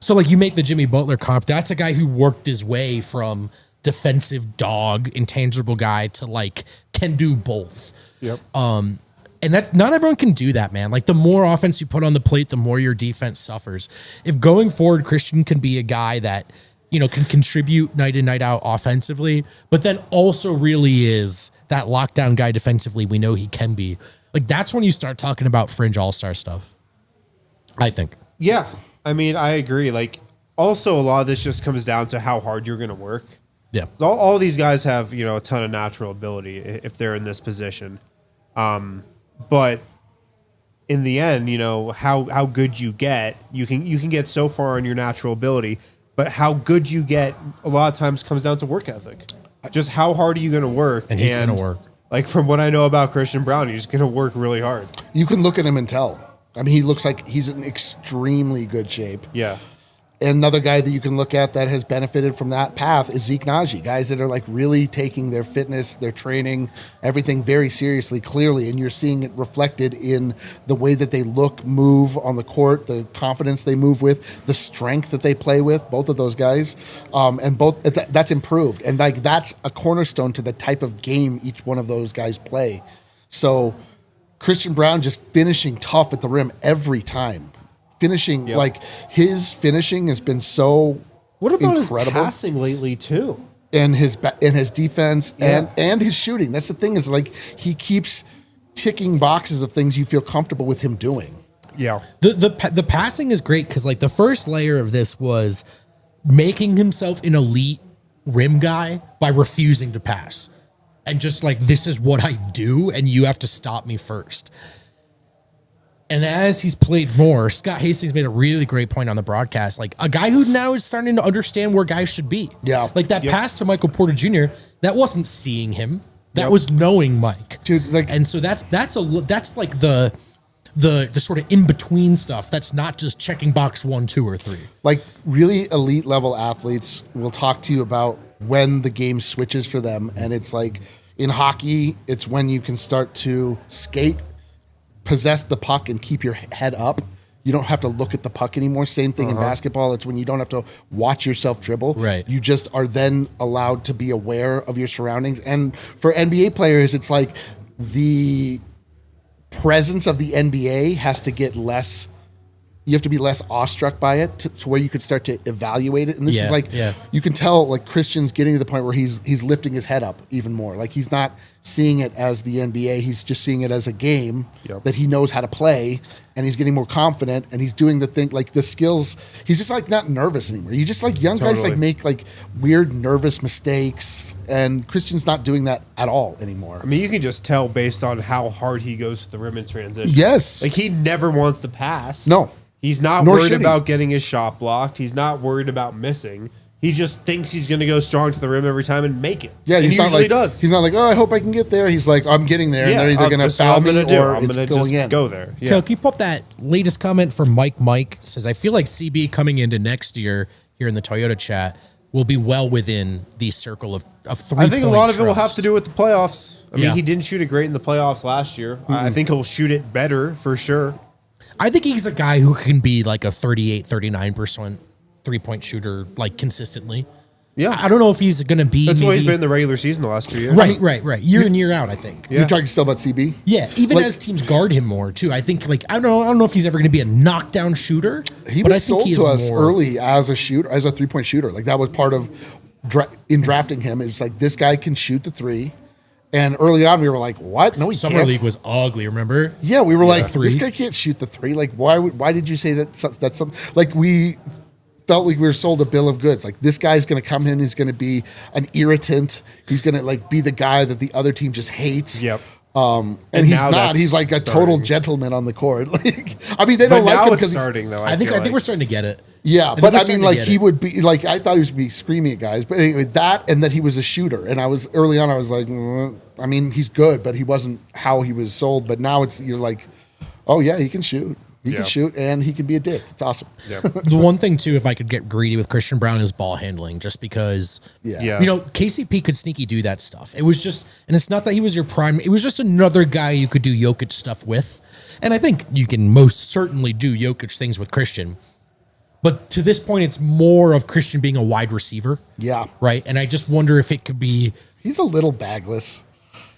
So you make the Jimmy Butler comp. That's a guy who worked his way from defensive dog, intangible guy to can do both. Yep. And that's not everyone can do that, man. The more offense you put on the plate, the more your defense suffers. If going forward, Christian can be a guy that can contribute night in, night out offensively, but then also really is that lockdown guy defensively we know he can be. That's when you start talking about fringe all-star stuff, I think. Yeah. I mean, I agree. Also, a lot of this just comes down to how hard you're going to work. Yeah. All these guys have, a ton of natural ability if they're in this position. But in the end, how good you get, you can get so far on your natural ability. But how good you get a lot of times comes down to work ethic. Just how hard are you going to work? And he's going to work. From what I know about Christian Braun, he's going to work really hard. You can look at him and tell. I mean, he looks like he's in extremely good shape. Yeah. And another guy that you can look at that has benefited from that path is Zeke Naji. Guys that are really taking their fitness, their training, everything very seriously, clearly. And you're seeing it reflected in the way that they look, move on the court, the confidence they move with, the strength that they play with, both of those guys. And that's improved. And that's a cornerstone to the type of game each one of those guys play. So Christian Braun just finishing tough at the rim every time. Finishing, his finishing has been so What about incredible. His passing lately, too? And his defense and his shooting. That's the thing is, he keeps ticking boxes of things you feel comfortable with him doing. Yeah. The passing is great because like the first layer of this was making himself an elite rim guy by refusing to pass. And just like, this is what I do, and you have to stop me first. And as he's played more, Scott Hastings made a really great point on the broadcast. Like, a guy who now is starting to understand where guys should be. Yeah. Like that pass to Michael Porter Jr., that wasn't seeing him. That was knowing Mike. Dude, like, and so that's like the sort of in-between stuff. That's not just checking box 1, 2, or 3. Like, really elite level athletes will talk to you about when the game switches for them. And it's like in hockey, it's when you can start to skate, possess the puck, and keep your head up. You don't have to look at the puck anymore. Same thing in basketball. It's when you don't have to watch yourself dribble. Right. You just are then allowed to be aware of your surroundings. And for NBA players, it's like the presence of the NBA has to get less. You have to be less awestruck by it to where you could start to evaluate it. And this is like, you can tell like Christian's getting to the point where he's lifting his head up even more. Like he's not seeing it as the NBA. He's just seeing it as a game that he knows how to play, and he's getting more confident, and he's doing the thing, like the skills. He's just like not nervous anymore. You just like young guys like make like weird nervous mistakes, and Christian's not doing that at all anymore. I mean, you can just tell based on how hard he goes to the rim in transition. Yes. Like he never wants to pass. No. He's not worried about getting his shot blocked. He's not worried about missing. He just thinks he's going to go strong to the rim every time and make it. Yeah, and he's he not usually like, does. He's not like, oh, I hope I can get there. He's like, I'm getting there, and they're either going to foul me or I'm it's going to going just in. go there. Yeah. So keep up that latest comment from Mike. Says, I feel like CB coming into next year here in the Toyota chat will be well within the circle of 3 I think a lot of it will have to do with the playoffs. I mean, he didn't shoot it great in the playoffs last year. I think he'll shoot it better for sure. I think he's a guy who can be like a 38, 39% 3-point shooter, like consistently. Yeah. I don't know if he's going to be. That's why he's been in the regular season the last 2 years. Right. Year in, year out, I think. You're talking still about CB? Yeah, even as teams guard him more, too. I think, like, I don't know if he's ever going to be a knockdown shooter. He was sold to us early as a shooter, as a 3-point shooter. Like, that was part of, in drafting him, it was like, this guy can shoot the 3. And early on, we were like, "What? No, he Summer can't." League was ugly. Remember? Yeah, we were like, "This guy can't shoot the 3." Like, why did you say that? That's something. Like, we felt like we were sold a bill of goods. Like, this guy's going to come in. He's going to be an irritant. He's going to like be the guy that the other team just hates. Yep. And he's not. He's like a total gentleman on the court. Like, I mean, they don't like him because starting though. I think we're starting to get it. Yeah, but I mean, like he would be like, I thought he was be screaming at guys, but anyway, that and that he was a shooter, and I was early on, I was like, I mean, he's good, but he wasn't how he was sold. But now you're like, oh yeah, he can shoot. He can shoot, and he can be a dick. It's awesome. Yeah. The one thing too, if I could get greedy with Christian Braun, is ball handling, just because. Yeah. You know, KCP could sneaky do that stuff. It was just, and it's not that he was your prime. It was just another guy you could do Jokic stuff with, and I think you can most certainly do Jokic things with Christian. But to this point, it's more of Christian being a wide receiver. Yeah. Right. And I just wonder if it could be. He's a little bagless.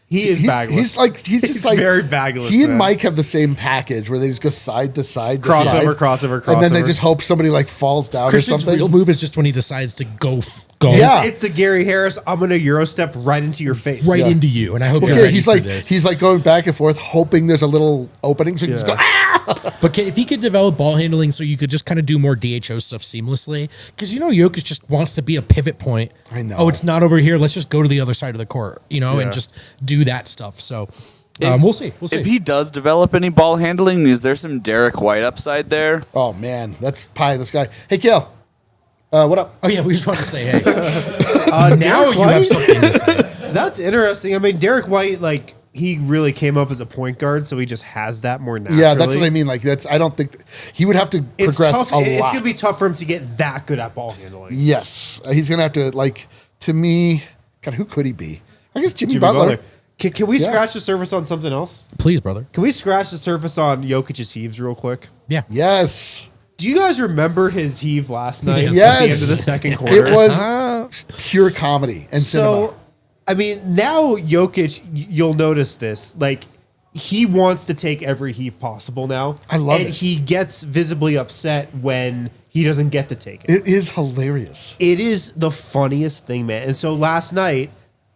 He is bagless. He's just like very bagless. He and Mike have the same package where they just go side to side, crossover, and then they just hope somebody like falls down Christian's or something. real move is just when he decides to go. Yeah, it's the Gary Harris. I'm gonna Euro step right into your face, into you, and I hope you're ready he's for like this. he's like going back and forth, hoping there's a little opening, so he can just go. But if he could develop ball handling, so you could just kind of do more DHO stuff seamlessly, because Jokic just wants to be a pivot point. I know. Oh, it's not over here. Let's just go to the other side of the court, and just do that stuff. So we'll see. If he does develop any ball handling, is there some Derek White upside there? Oh man, that's pie in the sky. Hey, Kale, what up? Oh yeah, we just want to say, hey. Now you have something to say. That's interesting. I mean, Derek White, like, he really came up as a point guard, so he just has that more naturally. Yeah, that's what I mean. Like, I don't think he would have to progress tough. a lot. It's going to be tough for him to get that good at ball handling. Yes, he's going to have to, like, to me, God, who could he be? I guess Jimmy Butler. Can we scratch the surface on something else? Please, brother. Can we scratch the surface on Jokic's heaves real quick? Yeah. Yes. Do you guys remember his heave last night Yes. at the end of the second quarter? It was pure comedy and cinema. I mean, now Jokic, you'll notice this. Like, he wants to take every heave possible now. I love it. And he gets visibly upset when he doesn't get to take it. It is hilarious. It is the funniest thing, man. And so last night,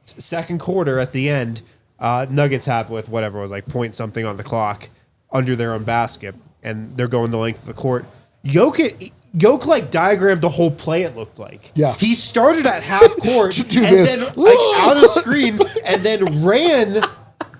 second quarter at the end, Nuggets have with whatever it was, like point something on the clock under their own basket. and they're going the length of the court. Jokic like diagrammed the whole play, it looked like. Yeah. He started at half court and this. then like out of screen and then ran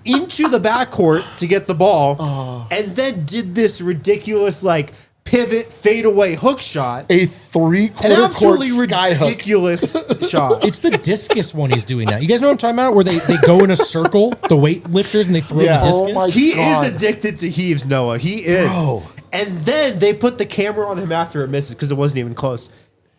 into the backcourt to get the ball and then did this ridiculous like pivot fadeaway hook shot. A 3/4 An court absolutely sky hook. ridiculous shot. It's the discus one he's doing now. You guys know what I'm talking about? Where they go in a circle, the weightlifters, and they throw the discus? Oh my He God. is addicted to heaves, Noah. He is. Bro. And then they put the camera on him after it misses because it wasn't even close.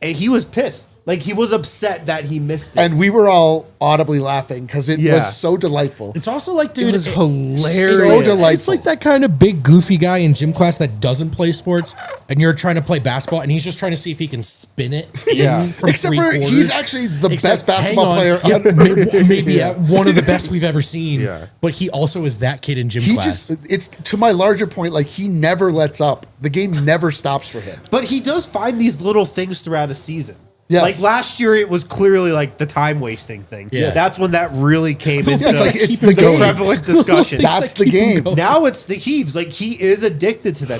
And he was pissed. Like, he was upset that he missed it. And we were all audibly laughing because it was so delightful. It's also like, dude, It was hilarious. So delightful. It's like that kind of big goofy guy in gym class that doesn't play sports, and you're trying to play basketball, and he's just trying to see if he can spin it. Yeah. From Except for three-quarters. he's actually the Except, best basketball hang on, player. yeah, maybe one of the best we've ever seen. Yeah. But he also is that kid in gym He class. just, it's to my larger point, like he never lets up. The game never stops for him. But he does find these little things throughout a season. Yes. Like last year, it was clearly like the time wasting thing. Yes. That's when that really came into it's like, it's keep the him going. game. prevalent discussion. That's the keep him game. going. Now it's the heaves. Like, he is addicted to them.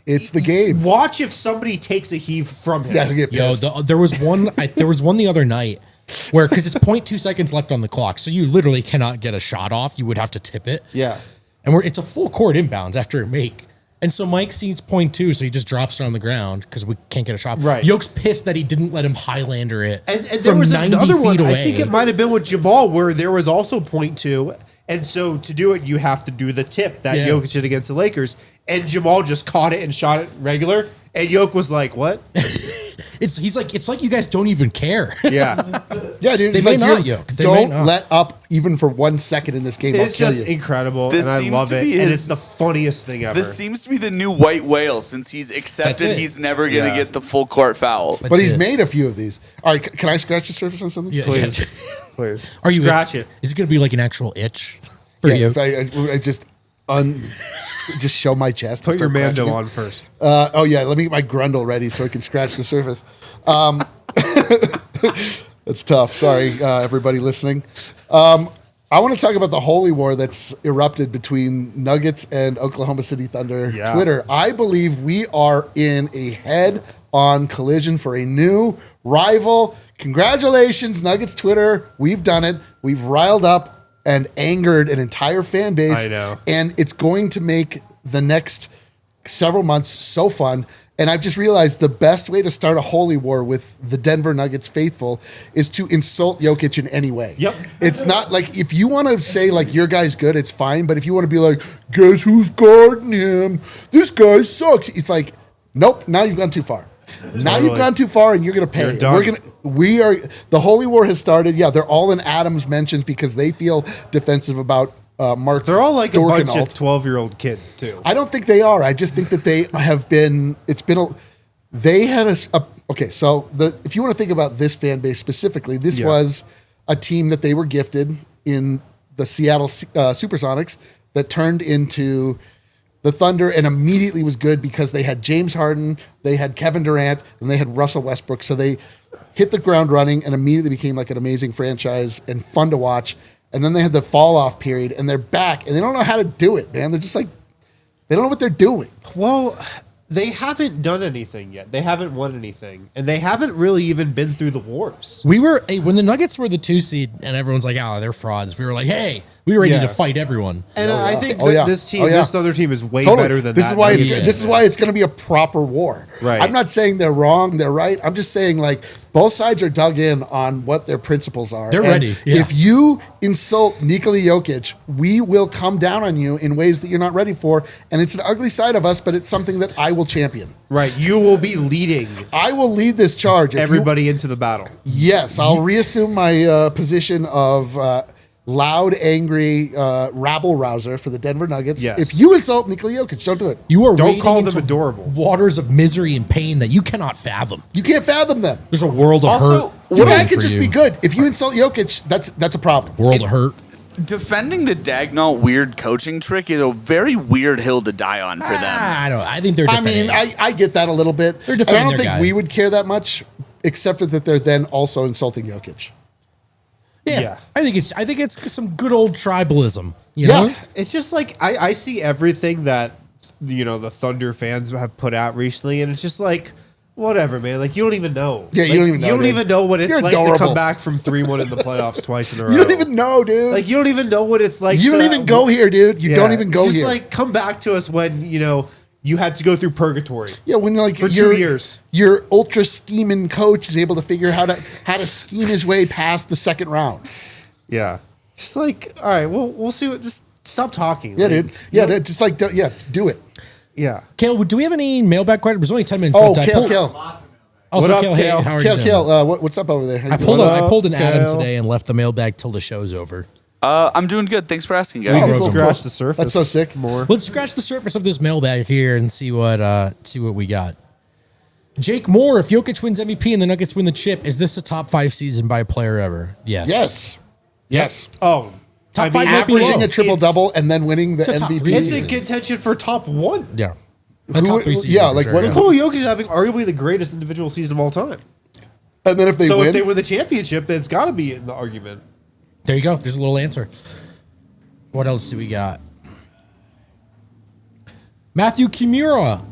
It's the game. Watch if somebody takes a heave from him. Yeah, to get Yo, pissed. there was one. There was one the other night where because it's 0.2 seconds left on the clock, so you literally cannot get a shot off. You would have to tip it. Yeah. And it's a full court inbounds after a make. And so Mike sees 0.2, so he just drops it on the ground because we can't get a shot. Right. Yoke's pissed that he didn't let him Highlander it. And there from was 90 another one. feet away. I think it might have been with Jamal where there was also 0.2. And so to do it, you have to do the tip that Yeah. Jokic did against the Lakers. And Jamal just caught it and shot it regular. And Jokic was like, what? It's like you guys don't even care. Yeah. Yeah, dude. They It's may like, not, you're- Yoke. They may don't not. let up even for 1 second in this game. It's I'll kill just you. incredible. This and I seems love to it. be And his- it's the funniest thing ever. This seems to be the new white whale since he's That's accepted it. he's never going to Yeah. get the full court foul. But he's it. made a few of these. All right, can I scratch the surface on something? Yeah, Please. yeah. Please. Are you Scratch it. Is it going to be like an actual itch for Yeah, you? if I just just show my chest. Put and your start Mando scratching it. on first. Oh yeah, let me get my grundle ready so I can scratch the surface. That's tough. Sorry, everybody listening. I want to talk about the holy war that's erupted between Nuggets and Oklahoma City Thunder Yeah. Twitter. I believe we are in a head-on collision for a new rival. Congratulations, Nuggets Twitter. We've done it. We've riled up and angered an entire fan base. I know. And it's going to make the next several months so fun. And I've just realized the best way to start a holy war with the Denver Nuggets faithful is to insult Jokic in any way. Yep. It's not like if you want to say like your guy's good, it's fine. But if you want to be like, guess who's guarding him? This guy sucks. It's like, nope. Now you've gone too far. Now you've gone too far, and you're going to pay. You're done. The holy war has started. Yeah, they're all in Adam's mentions because they feel defensive about Mark. They're all like a bunch Dorkenalt. of 12-year-old kids, too. I don't think they are. I just think that they have been. They had okay. So if you want to think about this fan base specifically, this Yeah. was a team that they were gifted in the Seattle Supersonics that turned into the Thunder and immediately was good because they had James Harden, they had Kevin Durant, and they had Russell Westbrook. So they hit the ground running and immediately became like an amazing franchise and fun to watch. And then they had the fall off period and they're back and they don't know how to do it, man. They're just like, they don't know what they're doing. Well, they haven't done anything yet. They haven't won anything. And they haven't really even been through the wars. We were when the Nuggets were the 2 seed, and everyone's like, "Oh, they're frauds." We were like, "Hey, we were ready Yeah. to fight everyone." And I think Oh, that yeah. this team, Oh, yeah. this other team is way Totally. better than this that. is why Nuggets it's team this is why it's going to be a proper war. Right. I'm not saying they're wrong, they're right. I'm just saying like both sides are dug in on what their principles are. They're And ready, yeah. If you insult Nikola Jokic, we will come down on you in ways that you're not ready for, and it's an ugly side of us, but it's something that I will champion. Right. You will be leading I will lead this charge. If you- everybody into the battle. yes, I'll reassume my position of loud, angry rabble rouser for the Denver Nuggets. Yes. If you insult Nikola Jokic, don't do it. You are Don't wading call them into adorable. waters of misery and pain that you cannot fathom. You can't fathom them. There's a world of Also, hurt. The guy waiting could for just you. be good. If you insult Jokic, that's a problem. World of hurt. Defending the Dagnall weird coaching trick is a very weird hill to die on for them. I don't. I think they're. I Defending. mean, I get that a little bit. They're And defending I don't their think guy. we would care that much, except for that they're then also insulting Jokic. yeah. yeah. I think it's some good old tribalism. You Yeah. know. It's just like I see everything that the Thunder fans have put out recently, and it's just like, whatever, man. Like, you don't even know. Yeah, like, you don't even know. You don't even know what it's You're like adorable. to come back from 3-1 in the playoffs twice in a row. You don't even know, dude. Like, you don't even know what it's like. You don't even go here, dude. You don't even go just here. Like, come back to us when you had to go through purgatory. Yeah, when like for 2 years, your ultra scheming coach is able to figure how to scheme his way past the second round. Yeah, just like, all right, we'll see. Just stop talking. Yeah, like, dude. Yeah, just like do it. Yeah. Kale, do we have any mailbag questions? There's only 10 minutes Oh, left. Kale. Also, What up, Kale, hey, Kale? how are you doing? Kale, what's up over there? How you I doing? pulled an Adam Kale? today and left the mailbag till the show's over. I'm doing good. Thanks for asking, We guys. can cool, scratch cool. the surface. That's so sick. More. Let's scratch the surface of this mailbag here and see what we got. Jake Moore, if Jokic wins MVP and the Nuggets win the chip, is this a top 5 season by a player ever? Yes. Yes. Oh, Top I five mean, might be Averaging low. a triple double and then winning the It's a top MVP. three It's season. in contention for top 1. Yeah. A top 3 season. yeah, for like sure, what- yeah. Cole Jokic is having arguably the greatest individual season of all time. And then if they So win, if they win the championship, it's got to be in the argument. There you go. There's a little answer. What else do we got? Matthew Kimura,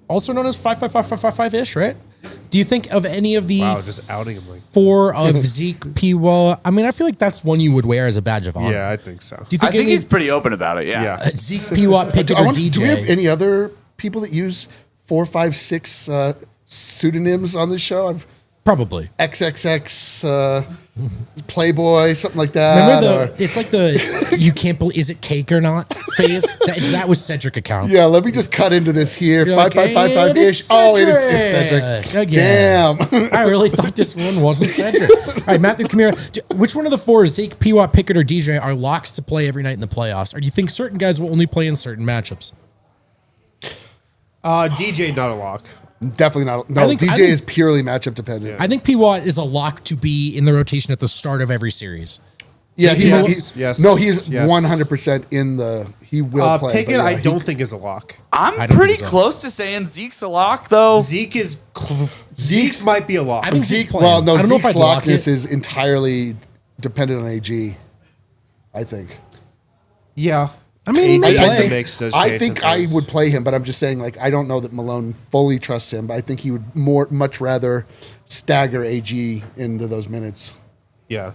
also known as 55555-ish, right? Do you think of any of the Wow, just outing him like. 4 of Zeke P-Wall? I mean, I feel like that's one you would wear as a badge of honor. Yeah, I think so. Do you I think, think any, he's pretty open about it. Yeah. Yeah. Zeke P-Watt, Pickett, or DJ? do we have any other people that use 4, 5, 6 pseudonyms on this show? I've Probably. XXX Playboy, something like that. Remember it's like the you can't believe, is it cake or not phase? That was Cedric accounts. Yeah, let me just cut into this here. You're like, 5555 ish. it's Oh, it's Cedric. Cedric. Damn. I really thought this one wasn't Cedric. All right, Matthew Kamira. Which one of the 4, Zeke, P-Watt, Pickett, or DJ, are locks to play every night in the playoffs? Or do you think certain guys will only play in certain matchups? DJ, not a lock. Definitely not. No, I think- DJ is purely matchup dependent. I think P-Watt is a lock to be in the rotation at the start of every series. Yeah, he's Yes. no, he's Yes. 100% in the. He will play. Pickett, but yeah, I he- don't think is a lock. I'm I don't pretty think so. close to saying Zeke's a lock, though. Zeke might be a lock. I think Zeke. Zeke's playing. Well, no, I don't know if Zeke's I'd lock lockness it. is entirely dependent on AG. I think. Yeah. I mean, he may AG play. mix does I change think some I things. would play him, but I'm just saying, like, I don't know that Malone fully trusts him. But I think he would much rather stagger AG into those minutes. Yeah.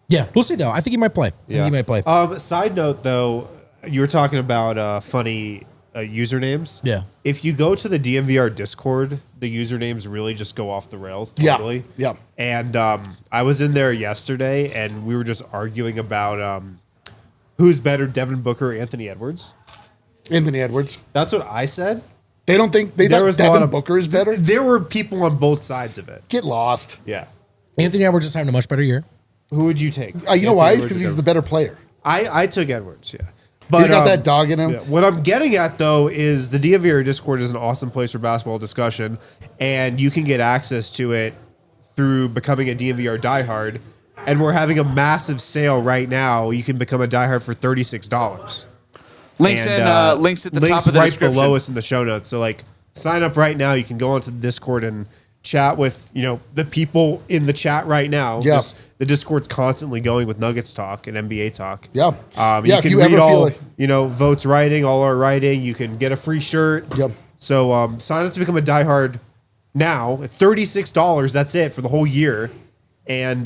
Yeah, we'll see though. I think he might play. Yeah. He might play. Side note, though, you were talking about funny usernames. Yeah. If you go to the DNVR Discord, the usernames really just go off the rails. Totally. Yeah. And I was in there yesterday, and we were just arguing about who's better, Devin Booker or Anthony Edwards. Anthony Edwards. That's what I said. They don't think they There thought was a lot Devin of Booker is better. There were people on both sides of it. Get lost. Yeah. Anthony Edwards is having a much better year. Who would you take? You know why? It's because he's the better player. I took Edwards, yeah. But He's got that dog in him. yeah, what I'm getting at, though, is the DNVR Discord is an awesome place for basketball discussion, and you can get access to it through becoming a DNVR diehard. And we're having a massive sale right now. You can become a diehard for $36. Links And, links at the links top of the right description. below us in the show notes. So, like, sign up right now. You can go onto the Discord and chat with, the people in the chat right now. Yeah. The Discord's constantly going with Nuggets talk and NBA talk. Yeah. You If can you read ever feel all, like- Vogt's writing, all our writing. You can get a free shirt. Yep. So sign up to become a diehard now. At $36, that's it for the whole year. And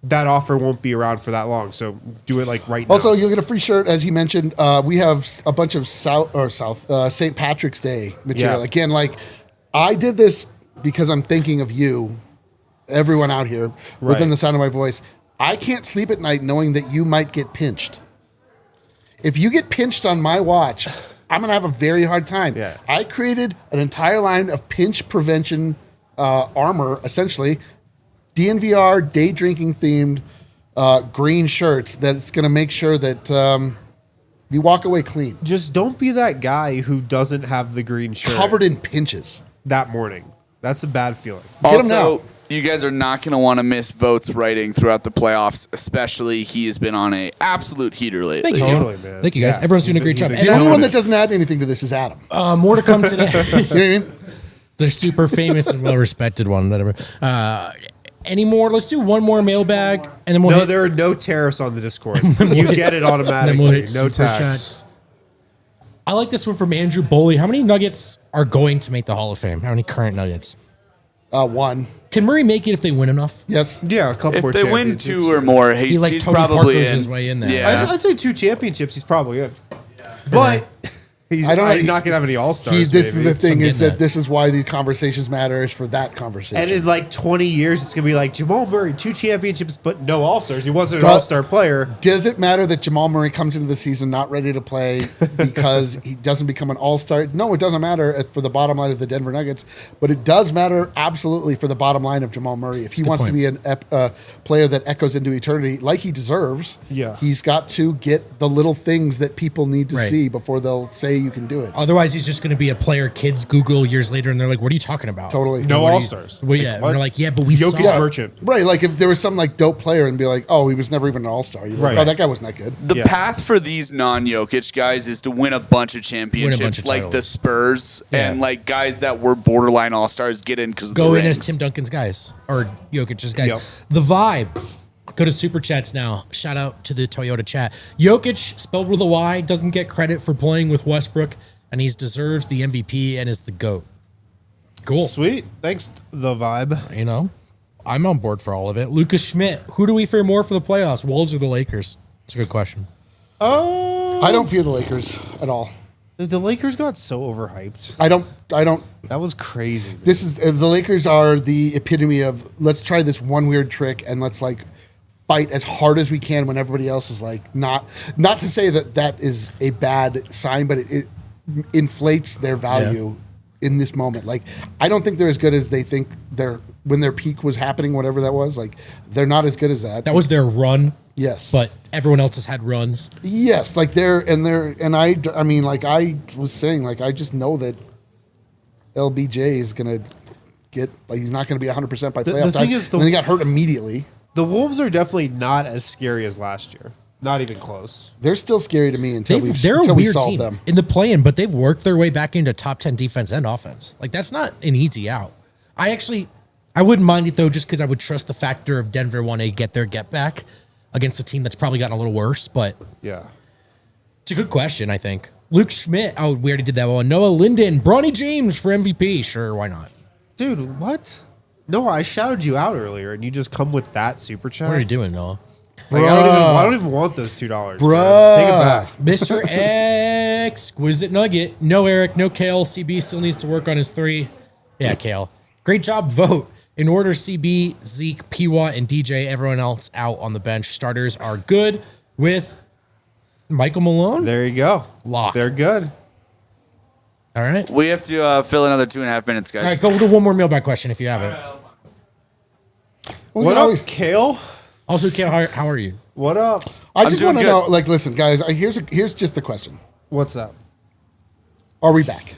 that offer won't be around for that long. So do it like right now. Also, you'll get a free shirt, as he mentioned. We have a bunch of St. Patrick's Day material. Yeah. Again, like, I did this because I'm thinking of you, everyone out here, within Right. the sound of my voice. I can't sleep at night knowing that you might get pinched. If you get pinched on my watch, I'm going to have a very hard time. Yeah. I created an entire line of pinch prevention armor, essentially, DNVR day drinking themed green shirts that's going to make sure that you walk away clean, just don't be that guy who doesn't have the green shirt covered in pinches. that morning. That's a bad feeling. Get 'em now. Also, you guys are not going to want to miss Vogt's writing throughout the playoffs, especially he has been on a absolute heater lately. Thank you. Totally, man. Thank you, guys. Yeah. Everyone's doing a He's great been- job. he's And been The only killing one it. that doesn't add anything to this is Adam. more to come today. You know what I mean? The super famous and well-respected one. Whatever. Any more? Let's do one more mailbag, and then we'll No, hit, there are no tariffs on the Discord. You get it automatically. then we'll hit No super tax. chats. I like this one from Andrew Boley. How many Nuggets are going to make the Hall of Fame? How many current Nuggets? 1. Can Murray make it if they win enough? Yes. Yeah, a couple If more they win championships. 2 or more, He he's, like he's Tony probably Parker's in. his way in there. Yeah. I'd say 2 championships. He's probably in. But he's not going to have any all-stars. This is the thing So I'm is getting that this is why these conversations matter is for that conversation. And in like 20 years, it's going to be like Jamal Murray, 2 championships, but no all-stars. He wasn't an Does- all-star player. Does it matter that Jamal Murray comes into the season not ready to play because he doesn't become an all-star? No, it doesn't matter for the bottom line of the Denver Nuggets, but it does matter absolutely for the bottom line of Jamal Murray. If he wants to be a player that echoes into eternity like he deserves, he's got to get the little things that people need to see before they'll say you can do it. Otherwise, he's just going to be a player kids Google years later, and they're like, "What are you talking about?" Totally. No all-stars. Well, yeah, we're like, "Yeah, but we Jokic saw." Merchant. Right, like if there was some like dope player and be like, oh, he was never even an all-star. You're like, Right. oh, that guy wasn't that good. The path for these non-Jokic guys is to win a bunch of championships, like titles. the Spurs Yeah. and like guys that were borderline all-stars get in because of Go the in as rings. Tim Duncan's guys or Jokic's guys. Yep. The vibe. Go to Superchats now. Shout out to the Toyota chat. Jokic, spelled with a Y, doesn't get credit for playing with Westbrook, and he deserves the MVP and is the GOAT. Cool. Sweet. Thanks, the vibe. You know, I'm on board for all of it. Lucas Schmidt, who do we fear more for the playoffs, Wolves or the Lakers? It's a good question. I don't fear the Lakers at all. The Lakers got so overhyped. I don't. That was crazy. Dude. This is the Lakers are the epitome of let's try this one weird trick and let's like fight as hard as we can when everybody else is like not to say that that is a bad sign, but it inflates their value in this moment. Like I don't think they're as good as they think when their peak was happening, whatever that was. Like they're not as good as that. That was their run. Yes, But everyone else has had runs. yes, like I mean, like I was saying, like I just know that LBJ is gonna get like he's not gonna be 100% by playoff the time. thing is, And then he got hurt immediately. The Wolves are definitely not as scary as last year. Not even close. They're still scary to me until They're a we weird solve team them. in the play-in, but they've worked their way back into top 10 defense and offense. Like that's not an easy out. I wouldn't mind it though, just because I would trust the factor of Denver wanting to get their get back against a team that's probably gotten a little worse. But Yeah. it's a good question, I think. Luke Schmidt. Oh, we already did that one. Noah Linden, Bronny James for MVP. Sure, why not? Dude, what? No, I shouted you out earlier, and you just come with that super chat. What are you doing, Noah? Like, I don't even want those $2. Bruh. Take it back. Mr. Exquisite Nugget. No Eric, no Kale. CB still needs to work on his 3. Yeah, Kale. Great job, Vogt. In order, CB, Zeke, P-Watt, and DJ. Everyone else out on the bench. Starters are good with Michael Malone. There you go. Lock. They're good. All right. We have to fill another 2.5 minutes, guys. All right, go to one more mailbag question if you have it. What up, Kale? Also, Kale, how are you? What up? I just doing want to good. know, like, listen, guys. Here's just the question: What's up? Are we back?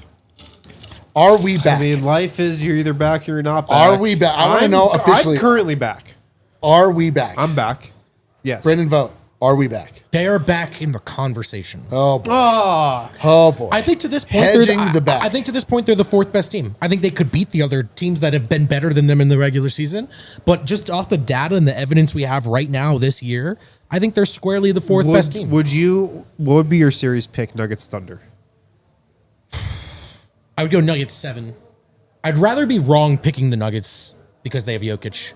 Are we back? I mean, life is you're either back or you're not back. Are we back? I want to know officially. I'm currently back. Are we back? I'm back. Yes. Brendan Vogt. Are we back? They are back in the conversation. Oh boy. Ah, Oh boy. I think to this point, Hedging the bet. I think to this point they're the 4th best team. I think they could beat the other teams that have been better than them in the regular season. But just off the data and the evidence we have right now this year, I think they're squarely the 4th best team. What would be your series pick? Nuggets Thunder. I would go Nuggets 7. I'd rather be wrong picking the Nuggets because they have Jokic.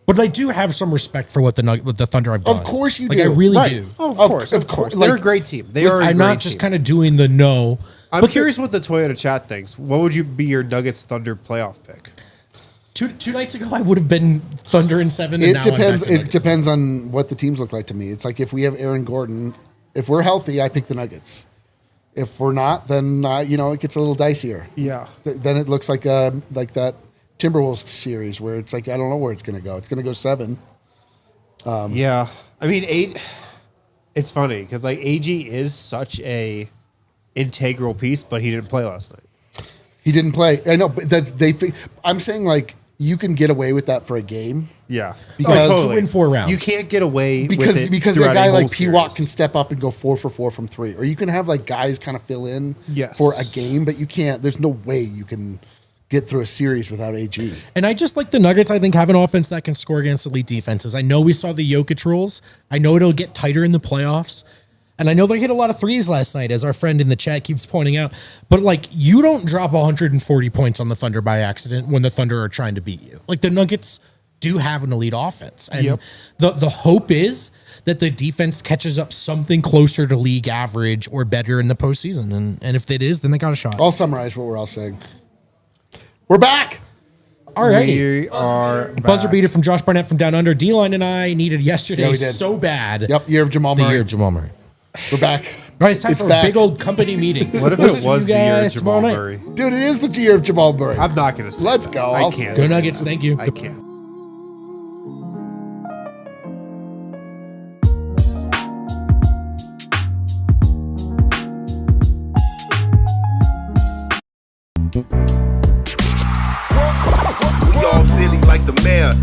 But I do have some respect for what the Thunder have done. Of course you like, do. I really Right. do. Oh, of course. They're like, a great team. They are. I'm not just kind of doing the no. I'm curious what the Toyota chat thinks. What would you be your Nuggets Thunder playoff pick? Two nights ago, I would have been Thunder in 7. And It now depends. I'm back to It Nuggets. depends on what the teams look like to me. It's like if we have Aaron Gordon, if we're healthy, I pick the Nuggets. If we're not, then it gets a little dicier. Yeah. Then it looks like that Timberwolves series where it's like I don't know where it's going to go. It's going to go 7. Yeah. I mean, 8. It's funny because like AG is such a integral piece, but he didn't play last night. He didn't play. I know, but I'm saying like you can get away with that for a game. Yeah. Because- To win 4 rounds. You can't get away with it because a throughout guy whole like P-Watt series. can step up and go 4 for 4 from 3, or you can have like guys kind of fill in Yes. for a game, but you can't. There's no way you can get through a series without AG. And I just like the Nuggets, I think, have an offense that can score against elite defenses. I know we saw the Jokic rules. I know it'll get tighter in the playoffs. And I know they hit a lot of threes last night, as our friend in the chat keeps pointing out. But, like, you don't drop 140 points on the Thunder by accident when the Thunder are trying to beat you. Like, the Nuggets do have an elite offense. And the hope is that the defense catches up something closer to league average or better in the postseason. And if it is, then they got a shot. I'll summarize what we're all saying. We're back. Alrighty. We are Buzzer back. beater from Josh Barnett from Down Under. D-Line and I needed yesterday so bad. Yep, year of Jamal The Murray. year of Jamal Murray. We're back. All right, it's time for back. a big old company meeting. What if We'll it see was you the year of guys Jamal tomorrow night. Murray? Dude, it is the year of Jamal Murray. I'm not going to say Let's that. go. I I'll can't. Go say Nuggets. that. Thank you. I can't. We all silly like the mayor.